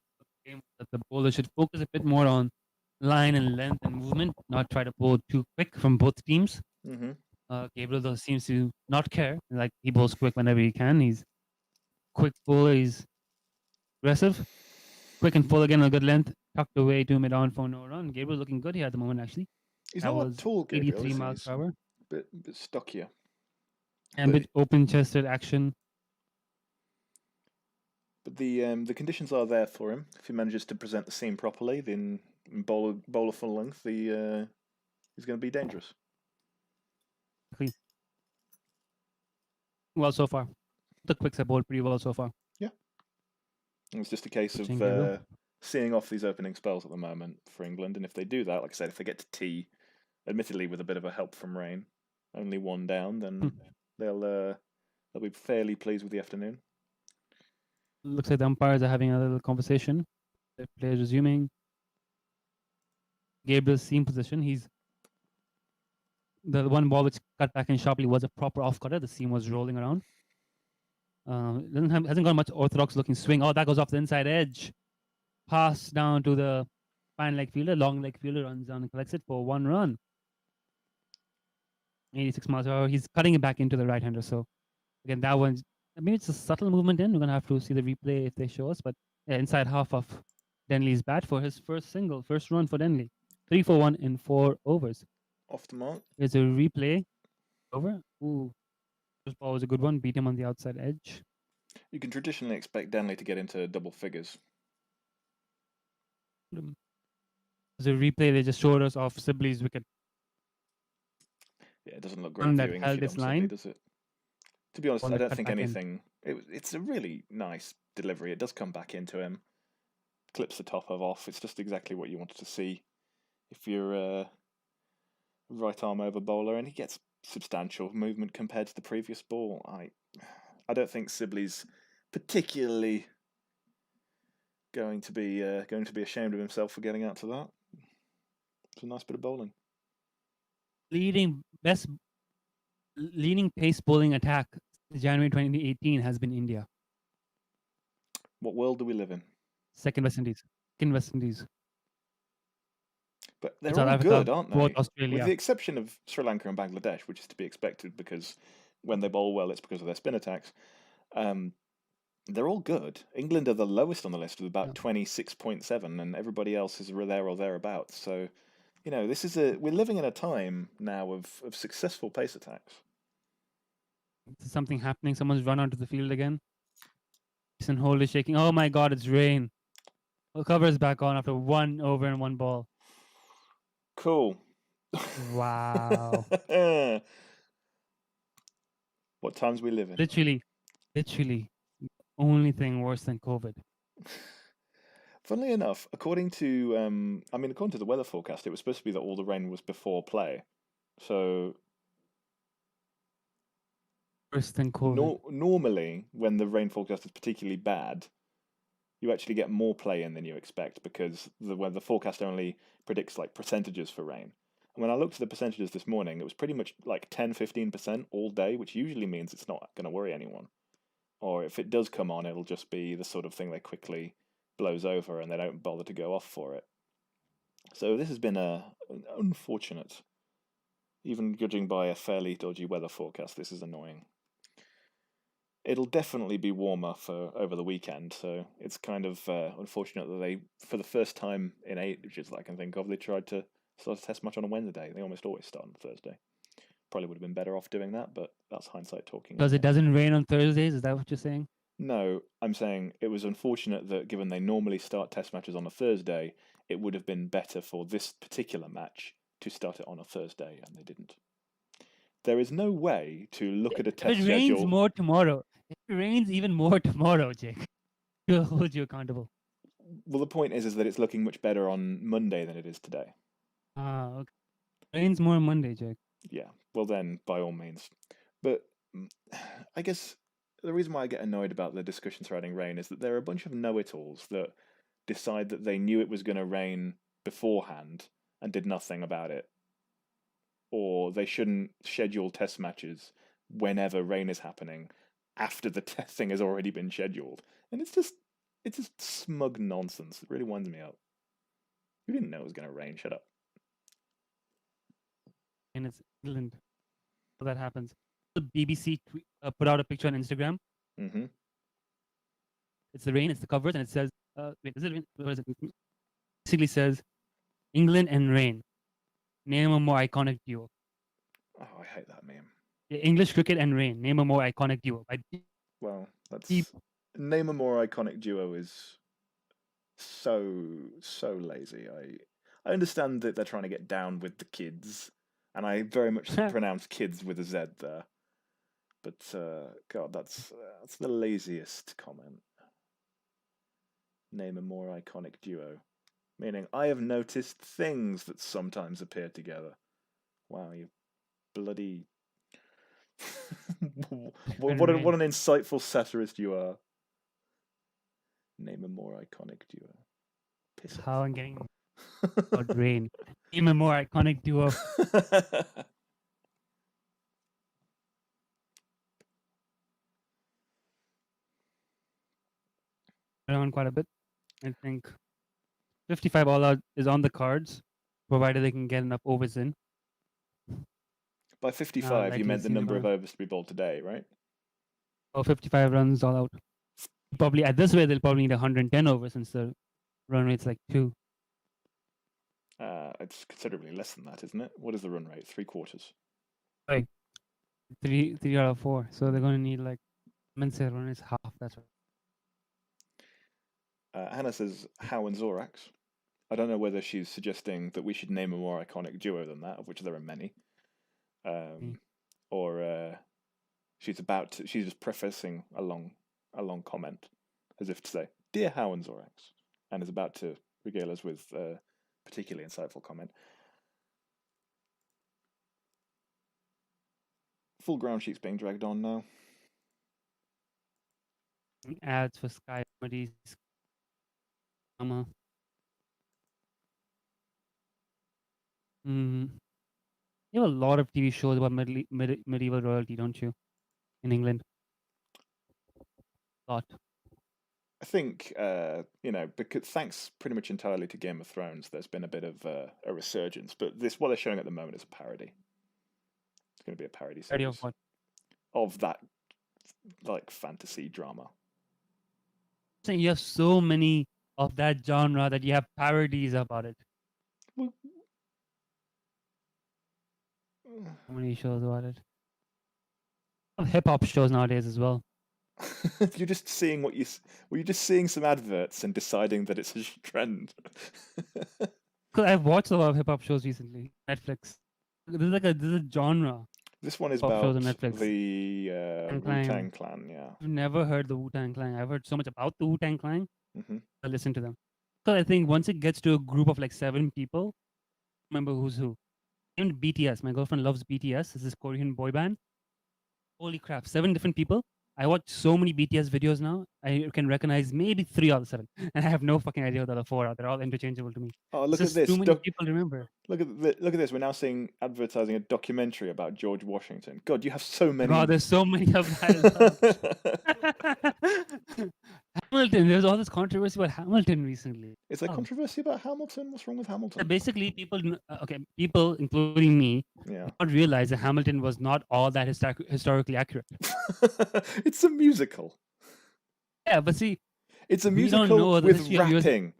that the bowler should focus a bit more on line and length and movement, not try to bowl too quick from both teams.
Mm-hmm.
Gabriel though seems to not care. Like he bowls quick whenever he can. He's quick bowler. He's aggressive, quick and full again on a good length. Tucked away to mid-on for no run. Gabriel looking good here at the moment actually.
He's not that tall, Gabriel.
83 miles per hour.
Bit stockier.
And with open-chested action.
But the conditions are there for him. If he manages to present the seam properly, then bowler full length, he's going to be dangerous.
Well, so far. The quicks have bowled pretty well so far.
Yeah. It's just a case of seeing off these opening spells at the moment for England. And if they do that, like I said, if they get to tea, admittedly with a bit of a help from rain, only 1 down, then they'll be fairly pleased with the afternoon.
Looks like the umpires are having a little conversation. The players resuming. Gabriel's seam position. He's the one ball which cut back in sharply was a proper off cutter. The seam was rolling around. Hasn't got much orthodox looking swing. Oh, that goes off the inside edge. Pass down to the fine leg fielder. Long leg fielder runs down and collects it for 1 run. 86 miles per hour. He's cutting it back into the right hander. So again, that one, maybe it's a subtle movement in. We're going to have to see the replay if they show us. But yeah, inside half of Denley's bat for his first run for Denley. 3 for 1 in 4 overs.
Off the mark.
Here's a replay. Over. Ooh. This ball was a good one. Beat him on the outside edge.
You can traditionally expect Denley to get into double figures.
There's a replay they just showed us of Sibley's wicket.
Yeah, it doesn't look great viewing if you don't Sibley, does it? To be honest, I don't think anything. It's a really nice delivery. It does come back into him. Clips the top off. It's just exactly what you wanted to see if you're a right arm over bowler, and he gets substantial movement compared to the previous ball. I don't think Sibley's particularly going to be ashamed of himself for getting out to that. It's a nice bit of bowling.
Leading best leading pace bowling attack since January 2018 has been India.
What world do we live in?
Second West Indies. Second West Indies.
But they're
South
all
Africa,
good, aren't
both
they? With
Australia.
the exception of Sri Lanka and Bangladesh, which is to be expected because when they bowl well, it's because of their spin attacks. They're all good. England are the lowest on the list with about
Yeah.
26.7, and everybody else is there or thereabouts. So, we're living in a time now of successful pace attacks.
Is something happening? Someone's run onto the field again. Jason Holt is shaking. Oh my God, it's rain. The cover is back on after 1 over and 1 ball.
Cool.
Wow.
What times we live in.
Literally, only thing worse than COVID.
Funnily enough, according to the weather forecast, it was supposed to be that all the rain was before play. So
Worse than COVID.
normally, when the rain forecast is particularly bad, you actually get more play in than you expect because the forecast only predicts like percentages for rain. And when I looked at the percentages this morning, it was pretty much like 10-15% all day, which usually means it's not going to worry anyone. Or if it does come on, it'll just be the sort of thing that quickly blows over and they don't bother to go off for it. So this has been an unfortunate, even judging by a fairly dodgy weather forecast, this is annoying. It'll definitely be warmer for over the weekend, so it's kind of unfortunate that they, for the first time in ages that I can think of, they tried to start a test match on a Wednesday. They almost always start on Thursday. Probably would have been better off doing that, but that's hindsight talking.
Because it doesn't rain on Thursdays? Is that what you're saying?
No, I'm saying it was unfortunate that given they normally start test matches on a Thursday, it would have been better for this particular match to start it on a Thursday, and they didn't. There is no way to look at a test
If it rains
schedule.
more tomorrow, if it rains even more tomorrow, Jake, we'll hold you accountable.
Well, the point is that it's looking much better on Monday than it is today.
Okay. Rains more Monday, Jake.
Yeah, well then, by all means. But I guess the reason why I get annoyed about the discussion surrounding rain is that there are a bunch of know-it-alls that decide that they knew it was going to rain beforehand and did nothing about it. Or they shouldn't schedule test matches whenever rain is happening after the testing has already been scheduled. And it's just smug nonsense. It really winds me up. Who didn't know it was going to rain? Shut up.
And it's England. So that happens. The BBC put out a picture on Instagram.
Mm-hmm.
It's the rain, it's the covers, and it says, wait, is it rain? What is it? Basically says, England and rain. Name a more iconic duo.
Oh, I hate that meme.
Yeah, English cricket and rain. Name a more iconic duo.
Well, name a more iconic duo is so lazy. I understand that they're trying to get down with the kids, and I very much pronounce kids with a Z there. But God, that's the laziest comment. Name a more iconic duo, meaning I have noticed things that sometimes appear together. Wow, you bloody what an insightful satirist you are. Name a more iconic duo. Piss
How
off.
I'm getting about rain. Name a more iconic duo. Around quite a bit. I think 55 all out is on the cards, provided they can get enough overs in.
By 55, you meant the number of overs to be bowled today, right?
Oh, 55 runs all out. Probably at this rate, they'll probably need 110 overs since the run rate's like 2.
It's considerably less than that, isn't it? What is the run rate? 3/4.
Right. 3 out of 4. So they're going to need like, say run is half. That's right.
Hannah says Howe and Zorax. I don't know whether she's suggesting that we should name a more iconic duo than that, of which there are many. Or she's just prefacing a long comment as if to say, "Dear Howe and Zorax," and is about to regale us with a particularly insightful comment. Full ground sheet's being dragged on now.
Ads for Sky Comedies. You have a lot of TV shows about medieval royalty, don't you? In England, a lot.
I think because thanks pretty much entirely to Game of Thrones, there's been a bit of a resurgence. But what they're showing at the moment is a parody. It's going to be a parody
Idea of
series
what?
of that like fantasy drama.
Saying you have so many of that genre that you have parodies about it.
Well,
So many shows about it. Hip hop shows nowadays as well.
you're just seeing you're just seeing some adverts and deciding that it's a trend.
Because I've watched a lot of hip hop shows recently. Netflix. This is a genre.
This one is
Pop shows on
about
Netflix.
the
Wu-Tang
Wu-Tang
Clan.
Clan. Yeah.
I've never heard the Wu-Tang Clan. I've heard so much about the Wu-Tang Clan.
Hmm.
I listen to them. So I think once it gets to a group of like 7 people, remember who's who. Named BTS. My girlfriend loves BTS. It's this Korean boy band. Holy crap, 7 different people. I watch so many BTS videos now. I can recognize maybe 3 out of 7, and I have no fucking idea what the other 4 are. They're all interchangeable to me.
Oh,
It's
look at
just
this!
too many people to remember.
Look at this! We're now seeing advertising a documentary about George Washington. God, you have so many.
God, there's so many of that as well. Hamilton. There's all this controversy about Hamilton recently.
Is there
Oh.
controversy about Hamilton? What's wrong with Hamilton?
Basically, people, including me,
Yeah.
not realize that Hamilton was not all that historically accurate.
It's a musical.
Yeah, but see,
It's a
we don't
musical
know the
with
history of US.
rapping.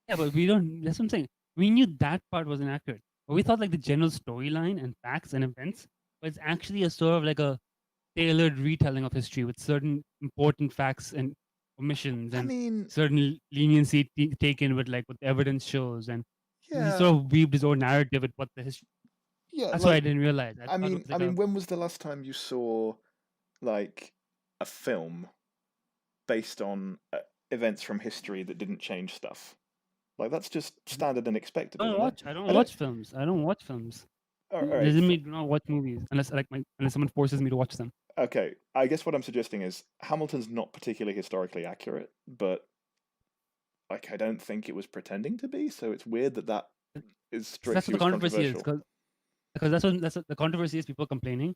Yeah, but we don't. That's what I'm saying. We knew that part was inaccurate, but we thought like the general storyline and facts and events was actually a sort of like a tailored retelling of history with certain important facts and omissions
I
and
mean,
certain leniency taken with like what the evidence shows, and he
yeah,
sort of weaved his own narrative with what the history.
yeah.
That's what I
Like,
didn't realize. I
I
thought it
mean,
was like a
when was the last time you saw like a film based on events from history that didn't change stuff? Like that's just standard and expected, isn't it?
I don't watch films. I don't watch films.
All right.
Doesn't mean do not watch movies unless unless someone forces me to watch them.
Okay, I guess what I'm suggesting is Hamilton's not particularly historically accurate, but like I don't think it was pretending to be. So it's weird that
That's
strikes
what
you
the
as
controversy is,
controversial.
because that's what the controversy is. People complaining,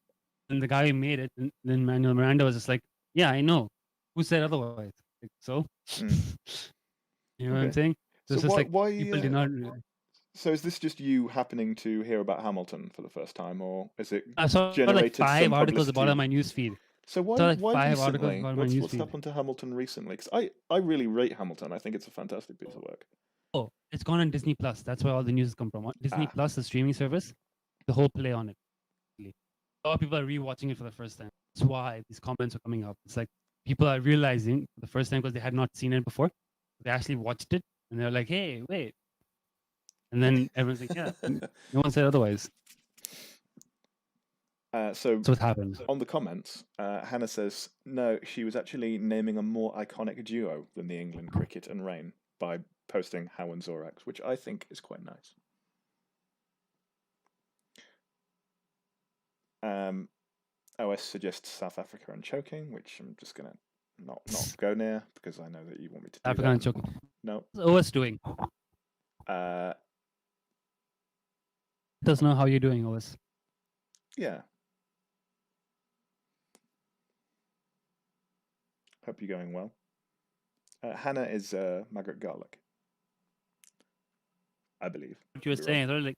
and the guy who made it, and then Manuel Miranda was just like, "Yeah, I know. Who said otherwise?" Like, so, you know what I'm
Okay.
saying? So
So
it's just like
why?
people did not.
So is this just you happening to hear about Hamilton for the first time, or is it
I saw like
generated
5
some
articles about it on
publicity?
my newsfeed.
So
I saw like
why
5 articles
recently?
about it on my
What's
newsfeed.
happened to Hamilton recently? Because I really rate Hamilton. I think it's a fantastic piece of work.
Oh, it's gone on Disney Plus. That's where all the news come from. Disney
Ah.
Plus, the streaming service, the whole play on it. A lot of people are rewatching it for the first time. That's why these comments are coming up. It's like people are realizing for the first time because they had not seen it before. They actually watched it and they're like, "Hey, wait!" And then everyone's like, "Yeah, no one said otherwise."
So
That's what happened.
on the comments, Hannah says, no, she was actually naming a more iconic duo than the England cricket and rain by posting How and Zorax, which I think is quite nice. OS suggests South Africa and choking, which I'm just going to not go near because I know that you want me to do
Africa
that.
and choking.
No.
What's OS doing?
Uh,
Let us know how you're doing, OS.
yeah. Hope you're going well. Hannah is Margaret Garlick, I believe.
What you were saying, they're like,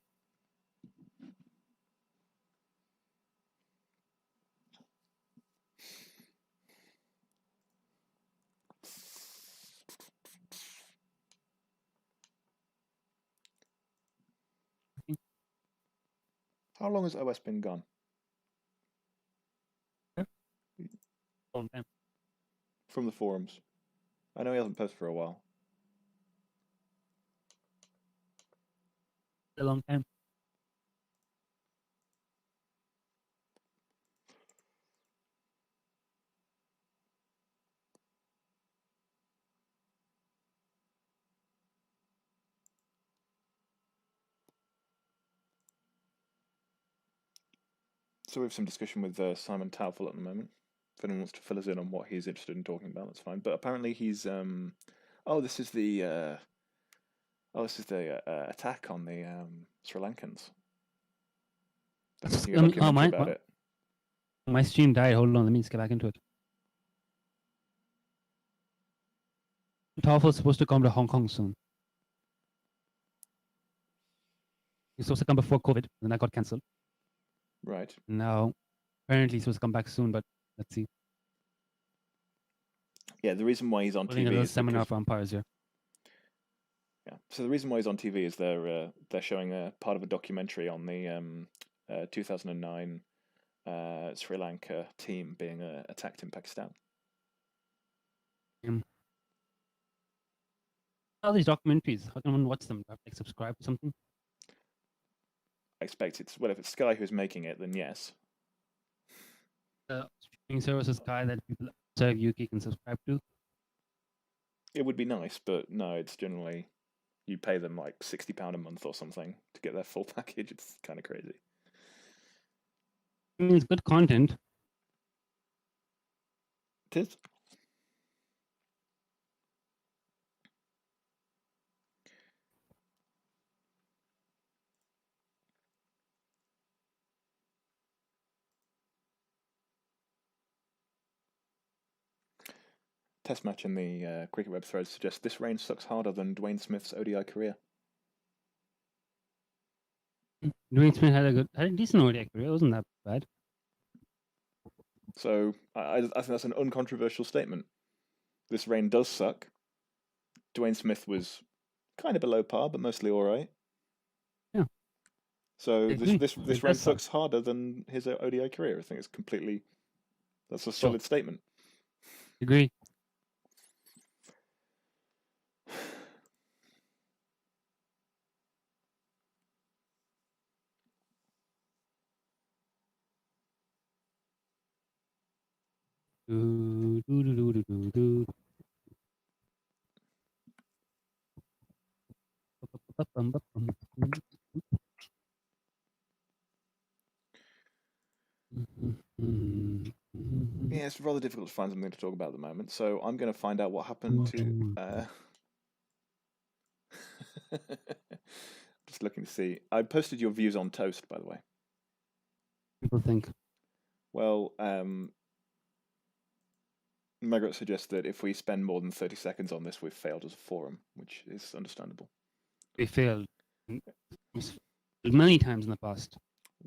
How long has OS been gone?
long time.
From the forums. I know he hasn't posted for a while.
A long time.
So we have some discussion with Simon Taufel at the moment. If anyone wants to fill us in on what he's interested in talking about, that's fine. But apparently he's this is the attack on the Sri Lankans. They're making a documentary about it.
My stream died. Hold on, let me just get back into it. Taufel's supposed to come to Hong Kong soon. He's supposed to come before COVID, and that got cancelled.
Right.
Now, apparently, he's supposed to come back soon, but let's see.
Yeah, the reason why he's on TV is
seminar
because,
for umpires here.
yeah. So the reason why he's on TV is they're showing a part of a documentary on the 2009 Sri Lanka team being attacked in Pakistan.
All these documentaries, how can one watch them? Do I have to, like, subscribe to something?
I expect if it's Sky who's making it, then yes.
Streaming services Sky that people outside UK can subscribe to.
It would be nice, but no, it's generally you pay them like £60 a month or something to get their full package. It's kind of crazy.
I mean, it's good content.
It is. Test match in the Cricket Web thread suggests this rain sucks harder than Dwayne Smith's ODI career.
Dwayne Smith had a decent ODI career. It wasn't that bad.
So I think that's an uncontroversial statement. This rain does suck. Dwayne Smith was kind of below par, but mostly all right.
Yeah.
So this rain sucks harder than his ODI career. I think it's completely. That's a solid statement.
Agree.
Yeah, it's rather difficult to find something to talk about at the moment, so I'm going to find out what happened to... Just looking to see. I posted your views on Toast, by the way.
People think.
Well, Margaret suggests that if we spend more than 30 seconds on this, we've failed as a forum, which is understandable.
We failed many times in the past.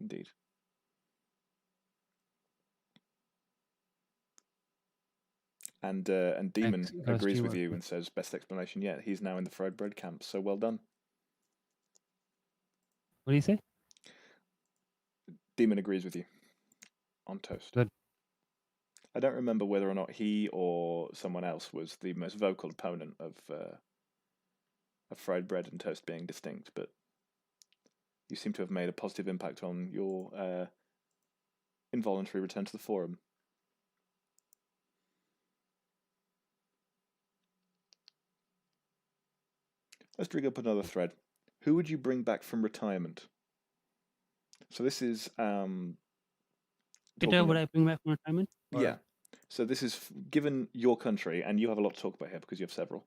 Indeed. And Demon agrees with you and says, best explanation yet. He's now in the fried bread camp, so well done.
What do you say?
Demon agrees with you on Toast.
Good.
I don't remember whether or not he or someone else was the most vocal opponent of fried bread and toast being distinct, but you seem to have made a positive impact on your involuntary return to the forum. Let's dig up another thread. Who would you bring back from retirement? So this is...
Would I bring back from retirement?
Or? Yeah. So this is given your country, and you have a lot to talk about here because you have several.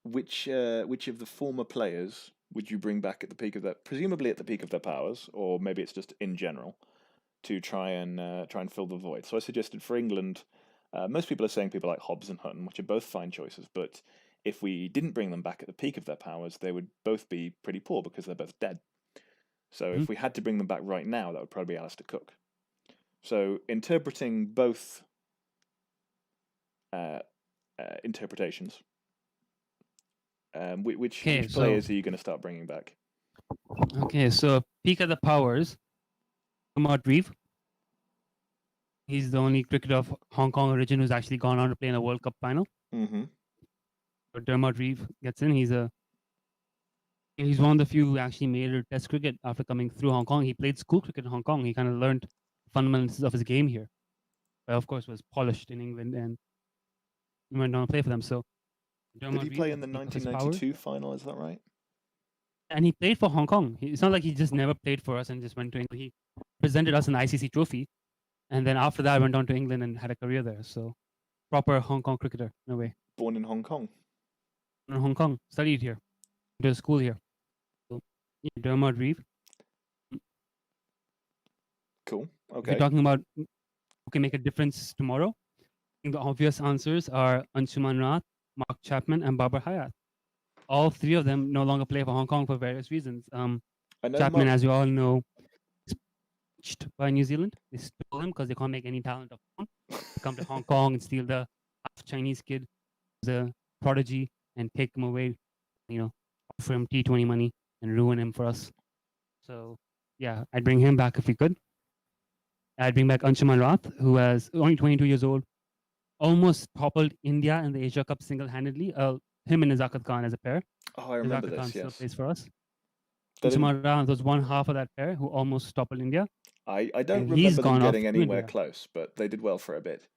Which of the former players would you bring back at the peak of their, presumably at the peak of their powers, or maybe it's just in general, to try and fill the void? So I suggested for England, most people are saying people like Hobbs and Hutton, which are both fine choices, but if we didn't bring them back at the peak of their powers, they would both be pretty poor because they're both dead. So if we had to bring them back right now, that would probably be Alistair Cook. So interpreting both interpretations, which players are you going to start bringing back?
Okay, so peak of the powers, Dermot Reeve. He's the only cricketer of Hong Kong origin who's actually gone on to play in a World Cup final.
Mm-hmm.
So Dermot Reeve gets in. He's one of the few who actually made it Test cricket after coming through Hong Kong. He played school cricket in Hong Kong. He kind of learned fundamentals of his game here. But of course, was polished in England and went on to play for them. So,
Dermot Did he play in the 1992 final? Is that right?
And he played for Hong Kong. It's not like he just never played for us and just went to England. He presented us an ICC trophy, and then after that, went on to England and had a career there. So, proper Hong Kong cricketer in a way.
Born in Hong Kong.
In Hong Kong, studied here, went to school here. So, Dermot Reeve.
Cool.
If
Okay.
you're talking about who can make a difference tomorrow, I think the obvious answers are Anshuman Rath, Mark Chapman, and Babar Hayat. All three of them no longer play for Hong Kong for various reasons.
I know
Chapman,
Mark.
as you all know, is poached by New Zealand. They stole him because they can't make any talent of their own. They come to Hong Kong and steal the half Chinese kid who's a prodigy and take him away, offer him T20 money and ruin him for us. So, yeah, I'd bring him back if we could. I'd bring back Anshuman Rath, who was only 22 years old, almost toppled India in the Asia Cup single-handedly. Him and Nazakat Khan as a pair.
Oh, I remember
Nazakat Khan
this.
still
Yes.
plays for us.
They didn't-
Anshuman Rath was one half of that pair who almost toppled India.
I don't
And he's
remember them
gone off
getting
to
anywhere
India.
close, but they did well for a bit.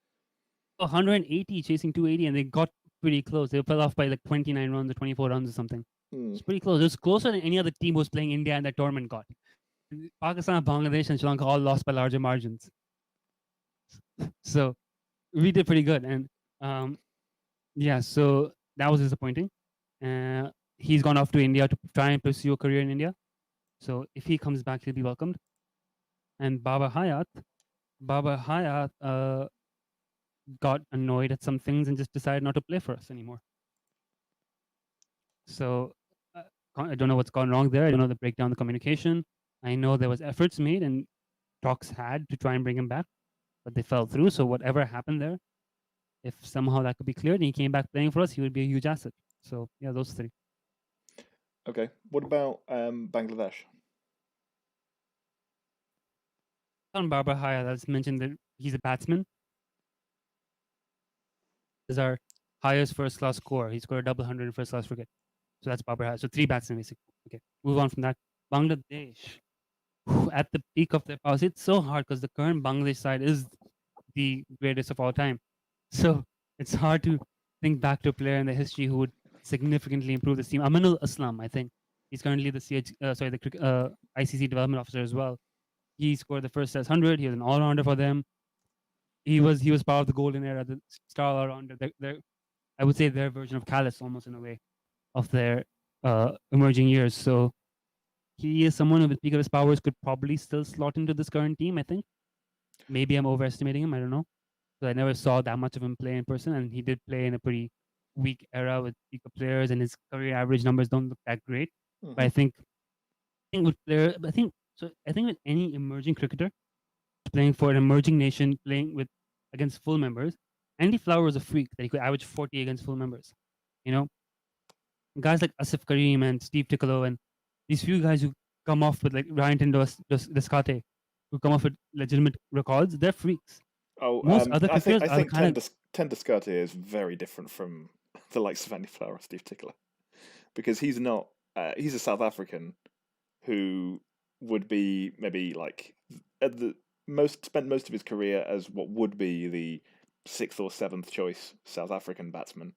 180 chasing 280, and they got pretty close. They fell off by like 29 runs or 24 runs or something. It's pretty close. It was closer than any other team who was playing India in that tournament got. Pakistan, Bangladesh, and Sri Lanka all lost by larger margins. So we did pretty good. And yeah, so that was disappointing. He's gone off to India to try and pursue a career in India. So if he comes back, he'll be welcomed. And Babar Hayat got annoyed at some things and just decided not to play for us anymore. So I don't know what's gone wrong there. I don't know the breakdown of the communication. I know there was efforts made and talks had to try and bring him back, but they fell through. So whatever happened there, if somehow that could be cleared and he came back playing for us, he would be a huge asset. So yeah, those three.
Okay. What about Bangladesh?
On Babar Hayat, as mentioned, that he's a batsman. Is our highest first class score. He scored a double hundred in first class cricket. So that's Babar Hayat. So three batsmen basically. Okay, move on from that. Bangladesh, at the peak of their powers, it's so hard because the current Bangladesh side is the greatest of all time. So it's hard to think back to a player in the history who would significantly improve this team. Aminul Aslam, I think. He's currently the ICC development officer as well. He scored the first test 100. He was an all-rounder for them. He was part of the golden era, the star all-rounder. I would say their version of Callis, almost in a way, of their emerging years. So he is someone who, with peak of his powers, could probably still slot into this current team. I think. Maybe I'm overestimating him. I don't know. So I never saw that much of him play in person, and he did play in a pretty weak era with weaker players, and his career average numbers don't look that great. But I think with any emerging cricketer playing for an emerging nation, playing against full members, Andy Flower was a freak that he could average 40 against full members. Guys like Asif Karim and Steve Ticcolo and these few guys who come off with like Ryan Descarte, who come off with legitimate records, they're freaks.
Oh,
Most other
I think
cricketers are kind of
Ten Descarte is very different from the likes of Andy Flower or Steve Tickler, because he's not. He's a South African who would be maybe like spent most of his career as what would be the 6th or 7th choice South African batsman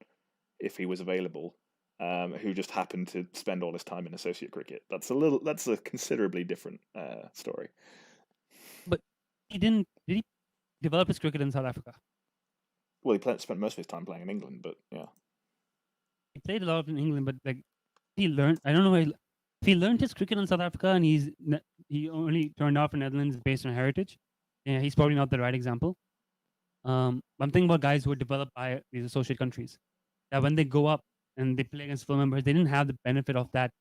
if he was available, who just happened to spend all his time in associate cricket. That's a considerably different story.
But did he develop his cricket in South Africa?
Well, he spent most of his time playing in England, but yeah.
He played a lot in England, but like he learned. I don't know if he learned his cricket in South Africa, and he only turned out for Netherlands based on heritage. Yeah, he's probably not the right example. I'm thinking about guys who are developed by these associate countries. That when they go up and they play against full members, they didn't have the benefit of that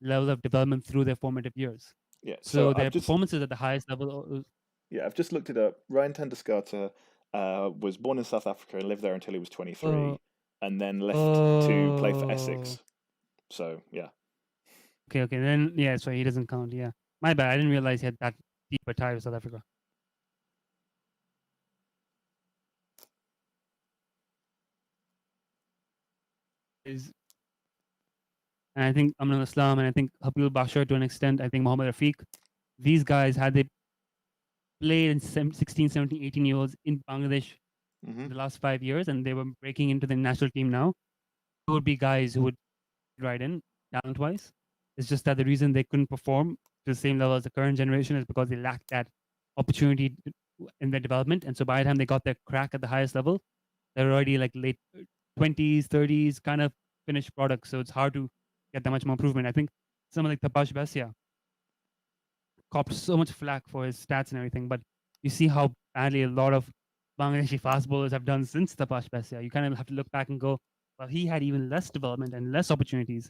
level of development through their formative years.
Yeah.
So their performances at the highest level.
Yeah, I've just looked it up. Ryan ten Descarte was born in South Africa and lived there until he was 23, and then left to play for Essex. So yeah.
Okay. Then yeah, so he doesn't count. Yeah, my bad. I didn't realize he had that deep a tie with South Africa. And I think Aminul Aslam and I think Habib Bashar to an extent. I think Mohammad Rafiq. These guys, had they played in 16, 17, 18-year-olds in Bangladesh in the last 5 years, and they were breaking into the national team now, there would be guys who would right in talent-wise. It's just that the reason they couldn't perform to the same level as the current generation is because they lacked that opportunity in their development. And so by the time they got their crack at the highest level, they're already like late 20s, 30s kind of finished products. So it's hard to get that much more improvement. I think someone like Tapash Basia copped so much flack for his stats and everything, but you see how badly a lot of Bangladeshi fast bowlers have done since Tapash Basia. You kind of have to look back and go, well, he had even less development and less opportunities.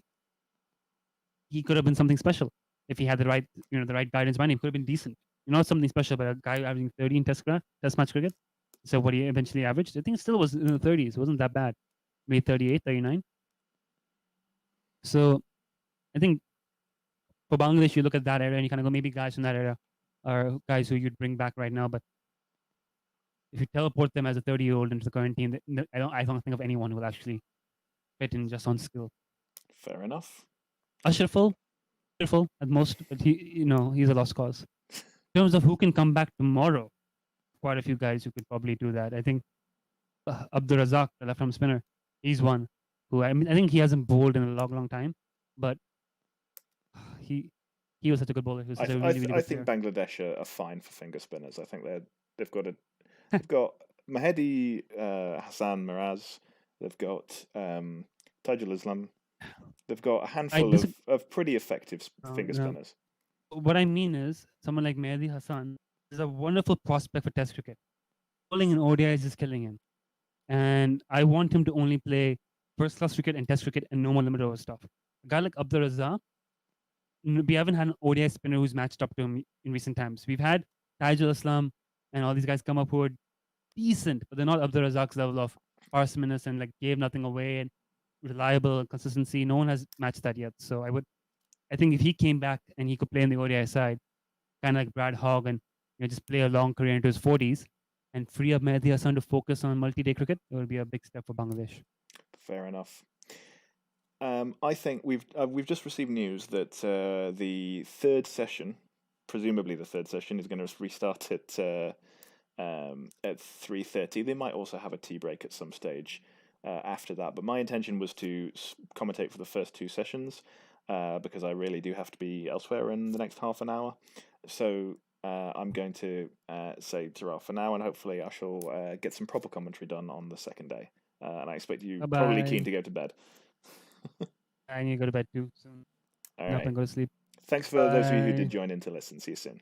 He could have been something special if he had the right, the right guidance behind him. He could have been decent. Not something special, but a guy averaging 30 in test match cricket. So what he eventually averaged, I think it still was in the 30s. It wasn't that bad. Maybe 38, 39. So I think for Bangladesh, you look at that era and you kind of go, maybe guys from that era are guys who you'd bring back right now. But if you teleport them as a 30-year-old into the current team, I don't think of anyone who will actually fit in just on skill.
Fair enough.
Ashraful at most, but he's a lost cause. In terms of who can come back tomorrow, quite a few guys who could probably do that. I think Abdur Razak, the left arm spinner, he's one who I think he hasn't bowled in a long time, but he was such a good bowler. He was such a really, really
I
good
think
player.
Bangladesh are fine for finger spinners. I think they've got Mahedi Hassan Miraz. They've got Tajul Islam. They've got a handful of pretty effective finger spinners.
What I mean is, someone like Mehdi Hassan is a wonderful prospect for Test cricket. Bowling in ODI is just killing him, and I want him to only play first class cricket and Test cricket and no more limited over stuff. A guy like Abdur Razak, we haven't had an ODI spinner who's matched up to him in recent times. We've had Tajul Islam and all these guys come up who are decent, but they're not Abdur Razak's level of parsimonious and like gave nothing away and reliable consistency. No one has matched that yet. So I think if he came back and he could play in the ODI side, kind of like Brad Hogg, and just play a long career into his 40s and free up Mehdi Hassan to focus on multi-day cricket, it would be a big step for Bangladesh.
Fair enough. I think we've just received news that the third session, presumably the third session, is going to restart at 3:30. They might also have a tea break at some stage after that. But my intention was to commentate for the first two sessions because I really do have to be elsewhere in the next half an hour. So I'm going to say ta-ra for now, and hopefully I shall get some proper commentary done on the second day. And I expect you probably keen to go to bed.
I need to go to bed too soon.
All right.
Up and go to sleep.
Thanks for those of you who did join in to listen. See you soon.